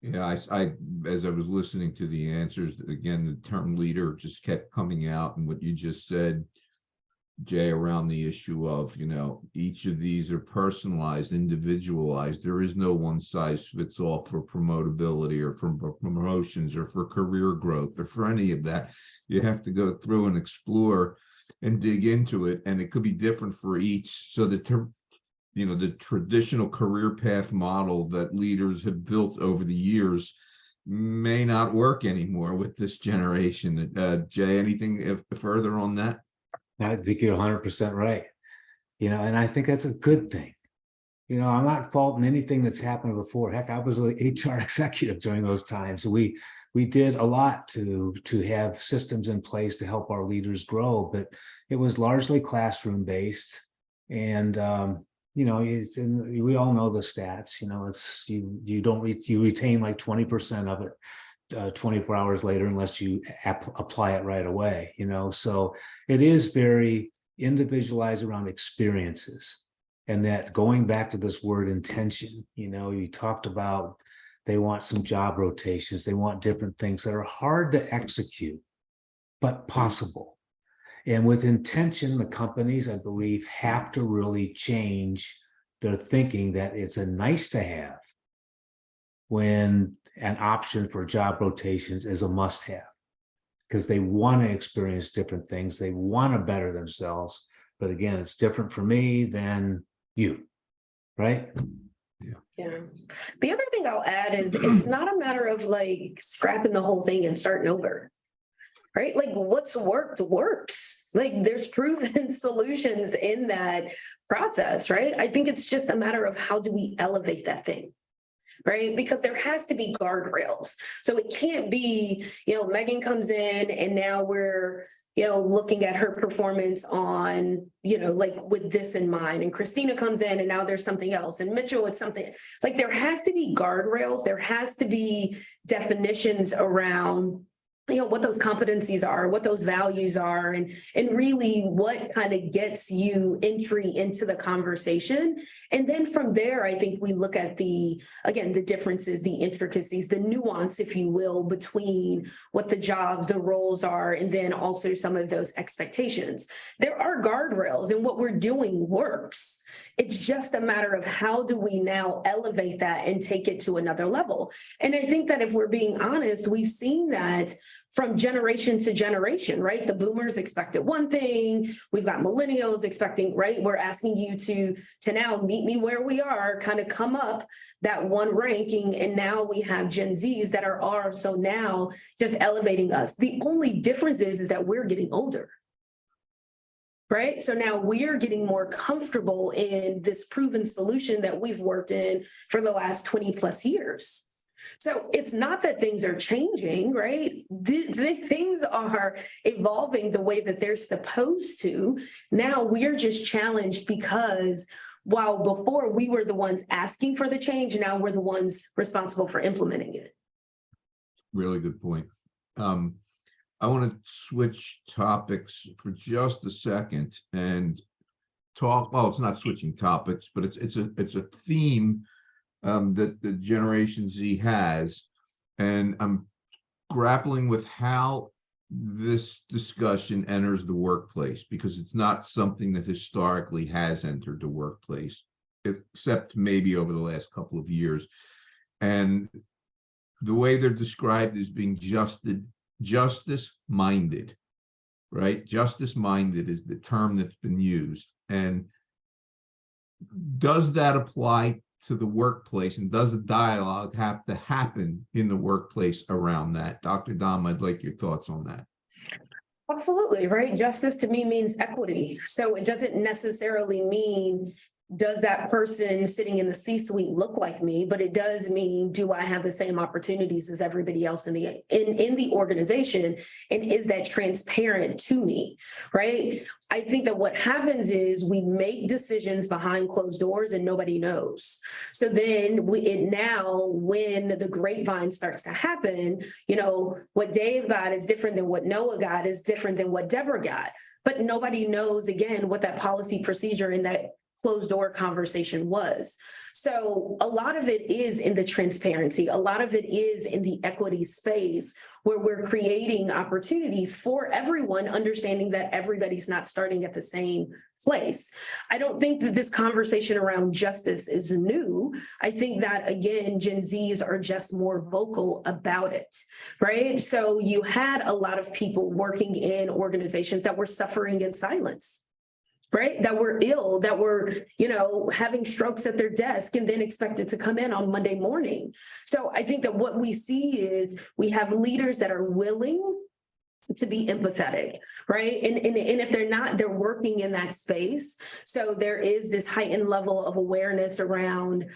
Yeah, I as I was listening to the answers, again, the term leader just kept coming out, and what you just said, Jay, around the issue of, you know, each of these are personalized, individualized. There is no one size fits all for promotability or for promotions or for career growth or for any of that. You have to go through and explore and dig into it, and it could be different for each. So that, you know, the traditional career path model that leaders have built over the years may not work anymore with this generation. Jay, anything further on that? I think you're 100% right. You know, and I think that's a good thing. You know, I'm not faulting anything that's happened before. Heck, I was an HR executive during those times. We did a lot to have systems in place to help our leaders grow, but it was largely classroom based. And you know, we all know the stats. You know, it's you retain like 20% of it 24 hours later unless you apply it right away. You know, so it is very individualized around experiences. And that, going back to this word intention, you know, you talked about they want some job rotations, they want different things that are hard to execute, but possible. And with intention, the companies, I believe, have to really change their thinking that it's a nice to have when an option for job rotations is a must have. because they want to experience different things. They want to better themselves. But again, it's different for me than you, right? Yeah. The other thing I'll add is it's not a matter of like scrapping the whole thing and starting over, right? Like what's worked works. Like there's proven solutions in that process, right? I think it's just a matter of how do we elevate that thing, right? Because there has to be guardrails. So it can't be, Megan comes in and now we're, looking at her performance on, like with this in mind, and Christina comes in and now there's something else, and Mitchell, it's something like there has to be guardrails. There has to be definitions around what those competencies are, what those values are, and really what kind of gets you entry into the conversation. And then from there, I think we look at the differences, the intricacies, the nuance, if you will, between what the jobs, the roles are, and then also some of those expectations. There are guardrails and what we're doing works. It's just a matter of how do we now elevate that and take it to another level. And I think that if we're being honest, we've seen that from generation to generation, right? The boomers expected one thing. We've got millennials expecting, right? We're asking you to now meet me where we are, kind of come up that one ranking. And now we have Gen Zs that are so now just elevating us. The only difference is that we're getting older. Right. So now we're getting more comfortable in this proven solution that we've worked in for the last 20 plus years. So it's not that things are changing, right? The things are evolving the way that they're supposed to. Now we're just challenged because while before we were the ones asking for the change, now we're the ones responsible for implementing it. Really good point. I want to switch topics for just a second and talk. Well, it's not switching topics, but it's a theme that the Generation Z has, and I'm grappling with how this discussion enters the workplace, because it's not something that historically has entered the workplace, except maybe over the last couple of years. And the way they're described as being justice-minded, right? Justice-minded is the term that's been used. And does that apply to the workplace, and does a dialogue have to happen in the workplace around that? Dr. Dom, I'd like your thoughts on that. Absolutely, right? Justice to me means equity. So it doesn't necessarily mean does that person sitting in the C-suite look like me, but it does mean, do I have the same opportunities as everybody else in the organization? And is that transparent to me, right? I think that what happens is we make decisions behind closed doors and nobody knows. So then when the grapevine starts to happen, what Dave got is different than what Noah got is different than what Deborah got. But nobody knows, again, what that policy procedure in that closed door conversation was. So a lot of it is in the transparency. A lot of it is in the equity space where we're creating opportunities for everyone, understanding that everybody's not starting at the same place. I don't think that this conversation around justice is new. I think that, again, Gen Zs are just more vocal about it, right? So you had a lot of people working in organizations that were suffering in silence, right? That were ill, that were, having strokes at their desk and then expected to come in on Monday morning. So I think that what we see is we have leaders that are willing to be empathetic, right? And if they're not, they're working in that space. So there is this heightened level of awareness around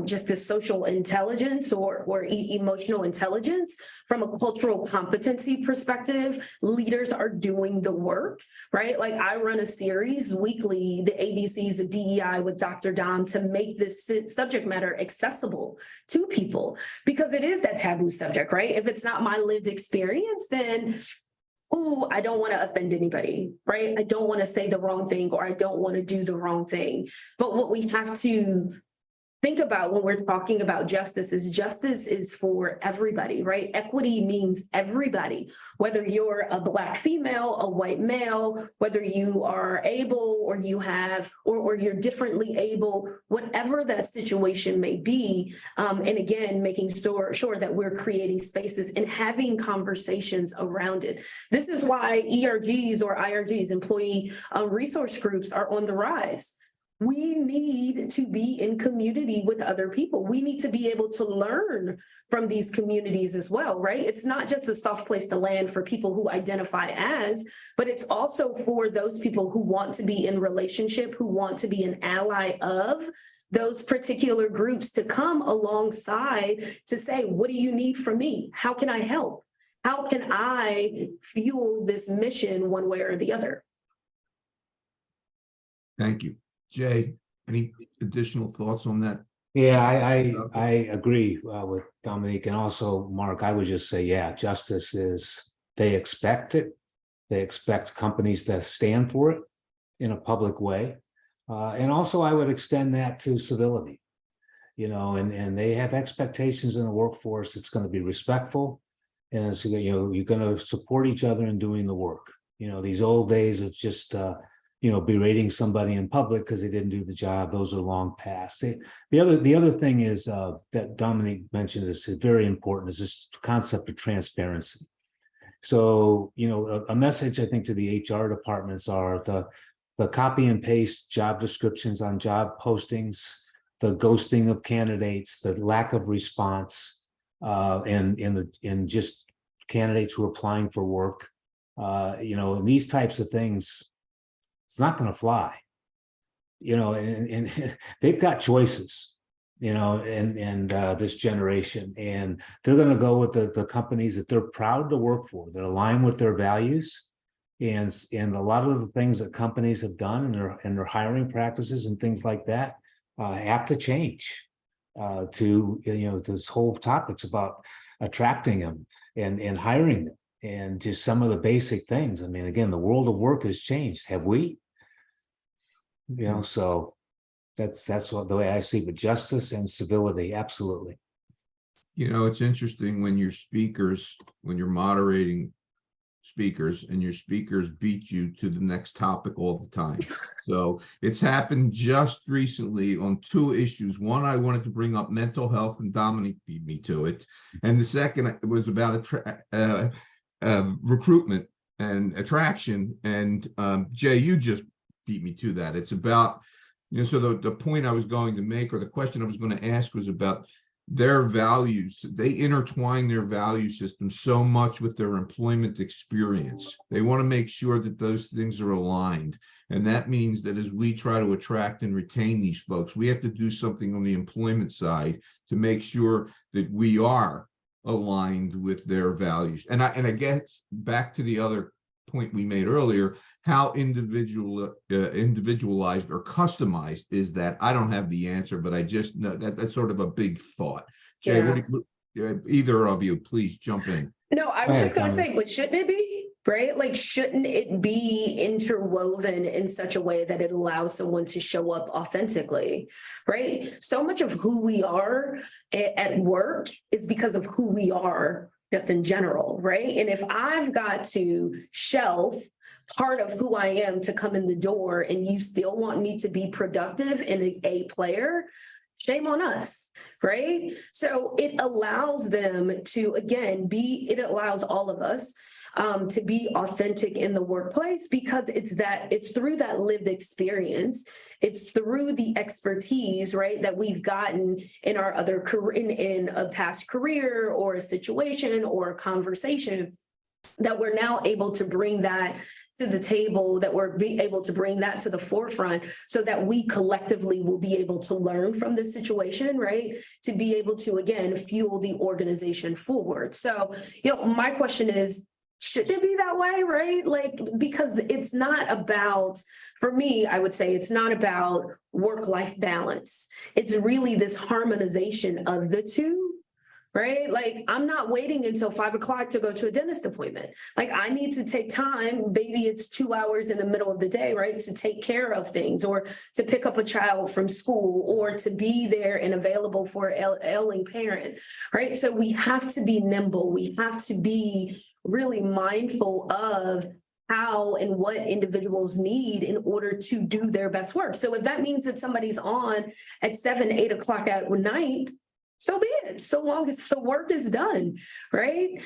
just this social intelligence or emotional intelligence. From a cultural competency perspective, leaders are doing the work, right? Like I run a series weekly, the ABCs of DEI with Dr. Dom, to make this subject matter accessible to people, because it is that taboo subject, right? If it's not my lived experience, then I don't want to offend anybody, right? I don't want to say the wrong thing, or I don't want to do the wrong thing. But what we have to think about when we're talking about justice is for everybody, right? Equity means everybody, whether you're a Black female, a white male, whether you are able or you have, or you're differently able, whatever that situation may be. And again, making sure that we're creating spaces and having conversations around it. This is why ERGs or IRGs, employee resource groups, are on the rise. We need to be in community with other people. We need to be able to learn from these communities as well, right? It's not just a soft place to land for people who identify as, but it's also for those people who want to be in relationship, who want to be an ally of those particular groups, to come alongside to say, what do you need from me? How can I help? How can I fuel this mission one way or the other? Thank you. Jay, any additional thoughts on that? Yeah, I agree with Domonique, and also Mark. I would just say, yeah, justice is, they expect it. They expect companies to stand for it in a public way. And also I would extend that to civility, and they have expectations in the workforce. It's going to be respectful, and it's, you're going to support each other in doing the work. These old days of just, berating somebody in public because they didn't do the job, those are long past. The other thing is that Domonique mentioned is very important, is this concept of transparency. So, a message I think to the HR departments are the copy and paste job descriptions on job postings, the ghosting of candidates, the lack of response, and just candidates who are applying for work, and these types of things. It's not going to fly, and they've got choices, and this generation, and they're going to go with the companies that they're proud to work for, that align with their values, and a lot of the things that companies have done in their hiring practices and things like that have to change. This whole topic's about attracting them and hiring them. And just some of the basic things. I mean, again, the world of work has changed. Have we? So that's what the way I see it, with justice and civility. Absolutely. It's interesting when you're moderating speakers, and your speakers beat you to the next topic all the time. So it's happened just recently on two issues. One, I wanted to bring up mental health, and Domonique beat me to it. And the second was about recruitment and attraction, and Jay, you just beat me to that. It's about, so the point I was going to make, or the question I was going to ask, was about their values. They intertwine their value system so much with their employment experience. They want to make sure that those things are aligned, and that means that as we try to attract and retain these folks, we have to do something on the employment side to make sure that we are aligned with their values. And I guess back to the other point we made earlier, how individualized or customized is that? I don't have the answer, but I just know that's sort of a big thought. Jay, either of you, please jump in. No, I was just going to say, but shouldn't it be? Right? Like, shouldn't it be interwoven in such a way that it allows someone to show up authentically, right? So much of who we are at work is because of who we are just in general, right? And if I've got to shelf part of who I am to come in the door, and you still want me to be productive and an A player, shame on us, right? So it allows them to, again, it allows all of us to be authentic in the workplace, because it's through that lived experience, it's through the expertise, right, that we've gotten in our other career, in a past career or a situation or a conversation, that we're now able to bring that to the table, that we're able to bring that to the forefront, so that we collectively will be able to learn from this situation, right? To be able to, again, fuel the organization forward. So, my question is, should it be that way, right? Like, because it's not about, for me, I would say it's not about work-life balance. It's really this harmonization of the two, right? Like, I'm not waiting until 5 o'clock to go to a dentist appointment. Like, I need to take time, maybe it's 2 hours in the middle of the day, right? To take care of things, or to pick up a child from school, or to be there and available for an ailing parent, right? So we have to be nimble. We have to be really mindful of how and what individuals need in order to do their best work. So if that means that somebody's on at 7, 8 o'clock at night, so be it, so long as the work is done, right?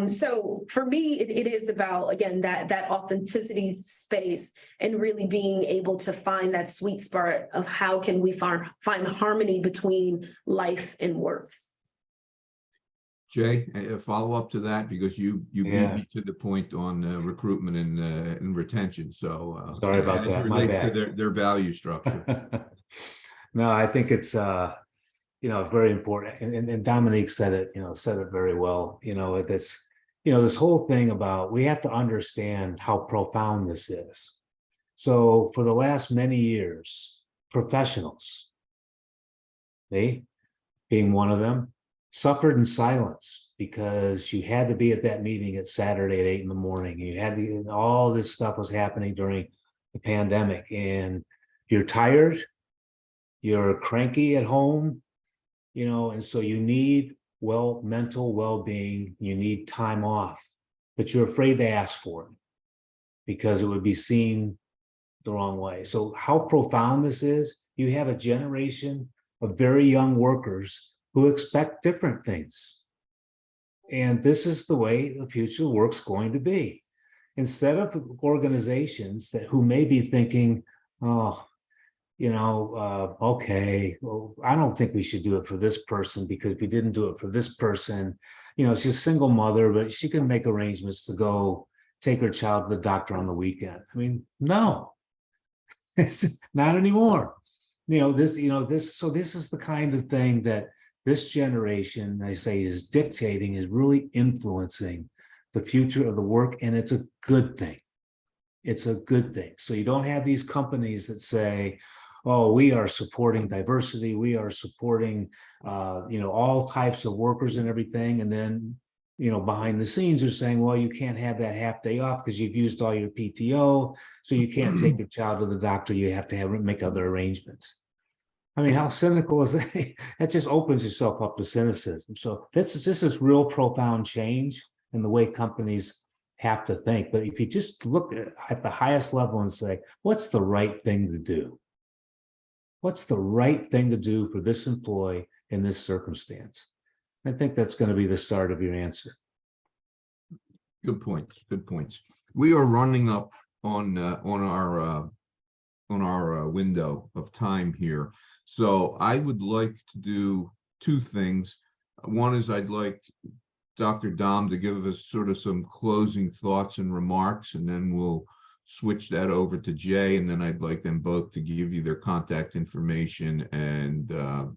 So for me, it is about, again, that authenticity space, and really being able to find that sweet spot of how can we find harmony between life and work. Jay, a follow up to that, because you beat me to the point on recruitment and retention. So sorry about as it that. My relates bad. to their value structure. No, I think it's very important. And Domonique said it very well. This whole thing about, we have to understand how profound this is. So for the last many years, professionals, me being one of them, suffered in silence because you had to be at that meeting at Saturday at 8 in the morning. You had to, all this stuff was happening during the pandemic, and you're tired, you're cranky at home, and so you need mental well-being, you need time off, but you're afraid to ask for it because it would be seen the wrong way. So how profound this is, you have a generation of very young workers who expect different things. And this is the way the future of work's going to be. Instead of organizations who may be thinking, okay, well, I don't think we should do it for this person because we didn't do it for this person. She's a single mother, but she can make arrangements to go take her child to the doctor on the weekend. I mean, no, it's not anymore. This is the kind of thing that this generation, I say, is dictating, is really influencing the future of the work, and it's a good thing. It's a good thing. So you don't have these companies that say, oh, we are supporting diversity, we are supporting, all types of workers and everything. And then, behind the scenes are saying, well, you can't have that half day off because you've used all your PTO. So you can't take your child to the doctor. You have to make other arrangements. I mean, how cynical is that? That just opens yourself up to cynicism. So this is real profound change in the way companies have to think. But if you just look at the highest level and say, what's the right thing to do? What's the right thing to do for this employee in this circumstance? I think that's going to be the start of your answer. Good points. Good points. We are running up on our window of time here. So I would like to do two things. One is I'd like Dr. Dom to give us sort of some closing thoughts and remarks, and then we'll switch that over to Jay, and then I'd like them both to give you their contact information, and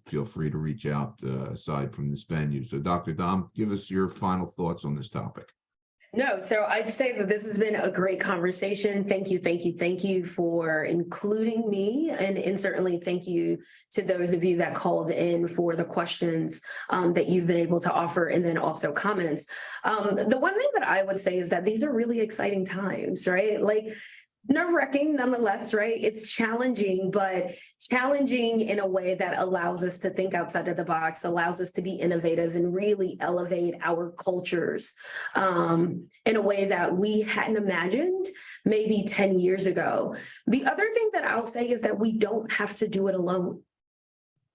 feel free to reach out aside from this venue. So Dr. Dom, give us your final thoughts on this topic. No, so I'd say that this has been a great conversation. Thank you for including me, and certainly thank you to those of you that called in for the questions that you've been able to offer, and then also comments. The one thing that I would say is that these are really exciting times, right? Like, nerve-wracking nonetheless, right? It's challenging, but challenging in a way that allows us to think outside of the box, allows us to be innovative and really elevate our cultures in a way that we hadn't imagined maybe 10 years ago. The other thing that I'll say is that we don't have to do it alone,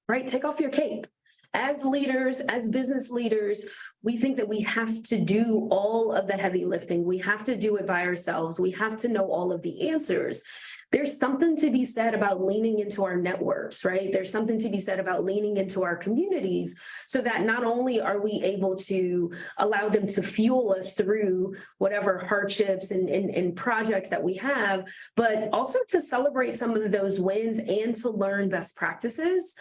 right? Take off your cape. As leaders, as business leaders, we think that we have to do all of the heavy lifting. We have to do it by ourselves. We have to know all of the answers. There's something to be said about leaning into our networks, right? There's something to be said about leaning into our communities so that not only are we able to allow them to fuel us through whatever hardships and projects that we have, but also to celebrate some of those wins and to learn best practices.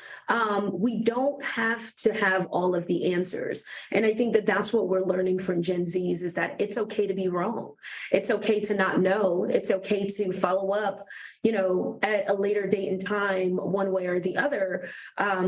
We don't have to have all of the answers. And I think that that's what we're learning from Gen Zs, is that it's okay to be wrong. It's okay to not know. It's okay to follow up, at a later date and time, one way or the other,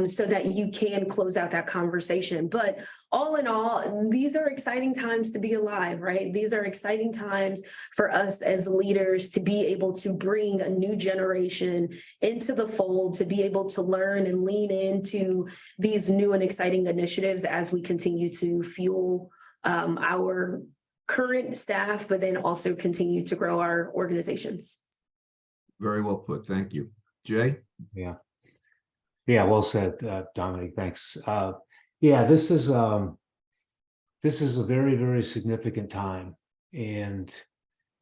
so that you can close out that conversation. But all in all, these are exciting times to be alive, right? These are exciting times for us as leaders to be able to bring a new generation into the fold, to be able to learn and lean into these new and exciting initiatives as we continue to fuel our current staff, but then also continue to grow our organizations. Very well put. Thank you. Jay? Yeah. Yeah, well said, Dominique. Thanks. Yeah, this is a very, very significant time. And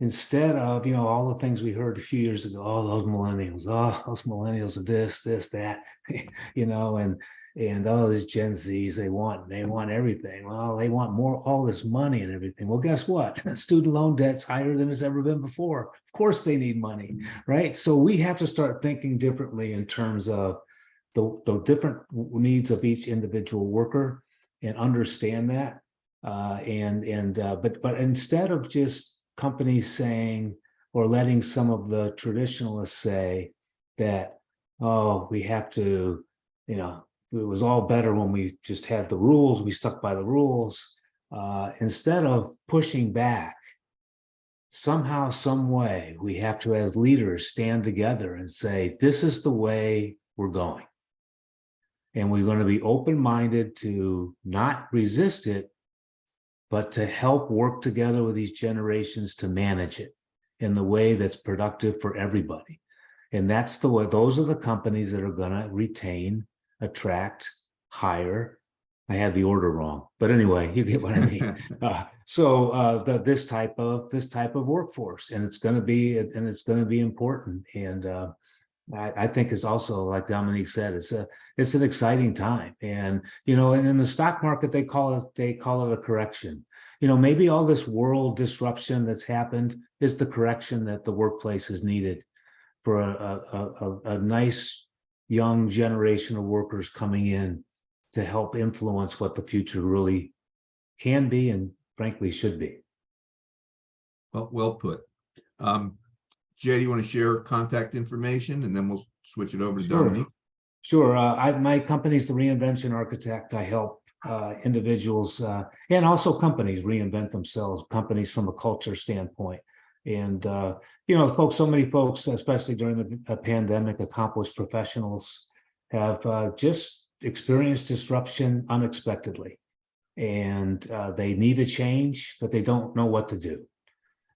instead of, all the things we heard a few years ago, those millennials are this, that, and all these Gen Zs, they want everything. Well, they want all this money and everything. Well, guess what? Student loan debt's higher than it's ever been before. Of course they need money, right? So we have to start thinking differently in terms of the different needs of each individual worker and understand that. But instead of just companies saying or letting some of the traditionalists say that, we have to, it was all better when we just had the rules, we stuck by the rules, instead of pushing back, somehow, some way, we have to, as leaders, stand together and say, this is the way we're going. And we're going to be open-minded to not resist it, but to help work together with these generations to manage it in the way that's productive for everybody. And that's the way, those are the companies that are going to retain, attract, hire. I had the order wrong, but anyway, you get what I mean. This type of workforce, and it's going to be important. And I think it's also, like Dominique said, it's an exciting time. And and in the stock market, they call it a correction. Maybe all this world disruption that's happened is the correction that the workplace is needed for a nice young generation of workers coming in to help influence what the future really can be and frankly should be. Well put. Jay, do you want to share contact information, and then we'll switch it over to Dominique? Sure. My company's the Reinvention Architect. I help individuals and also companies reinvent themselves, companies from a culture standpoint. And, so many folks, especially during the pandemic, accomplished professionals have just experienced disruption unexpectedly. And they need a change, but they don't know what to do.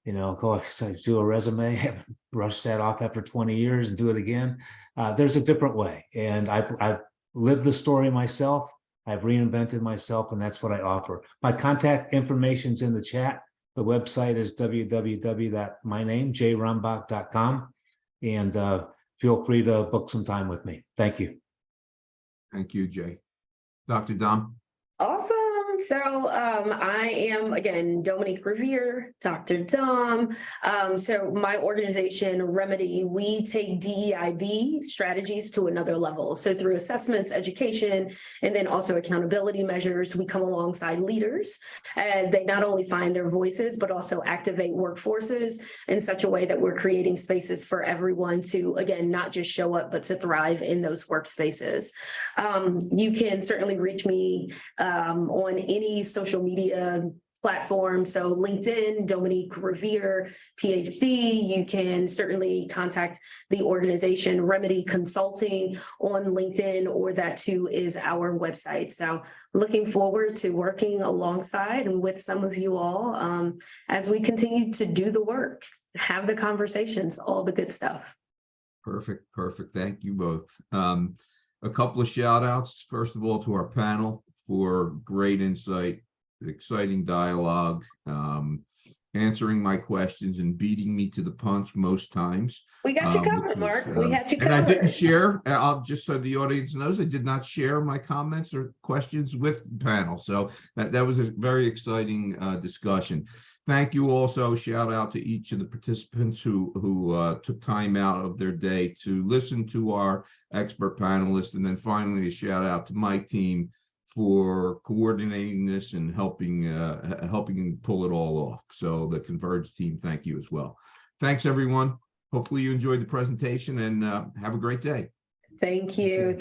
Do a resume, brush that off after 20 years and do it again. There's a different way. And I've lived the story myself. I've reinvented myself, and that's what I offer. My contact information's in the chat. The website is www.mynamejromach.com. And feel free to book some time with me. Thank you. Thank you, Jay. Dr. Dom? Awesome. So I am, again, Domonique Revere, Dr. Dom. So my organization, Remedy, we take DEIB strategies to another level. So through assessments, education, and then also accountability measures, we come alongside leaders as they not only find their voices, but also activate workforces in such a way that we're creating spaces for everyone to, again, not just show up, but to thrive in those workspaces. You can certainly reach me on any social media platform. So LinkedIn, Domonique Revere, PhD. You can certainly contact the organization Remedy Consulting on LinkedIn, or that too is our website. So looking forward to working alongside and with some of you all as we continue to do the work, have the conversations, all the good stuff. Perfect. Thank you both. A couple of shout outs, first of all, to our panel for great insight, exciting dialogue, answering my questions and beating me to the punch most times. We got you covered, Mark. We had you covered. And I didn't share, I'll just so the audience knows, I did not share my comments or questions with the panel. So that was a very exciting discussion. Thank you also, shout out to each of the participants who took time out of their day to listen to our expert panelists. And then finally, a shout out to my team for coordinating this and helping pull it all off. So the Converge team, thank you as well. Thanks, everyone. Hopefully you enjoyed the presentation, and have a great day. Thank you.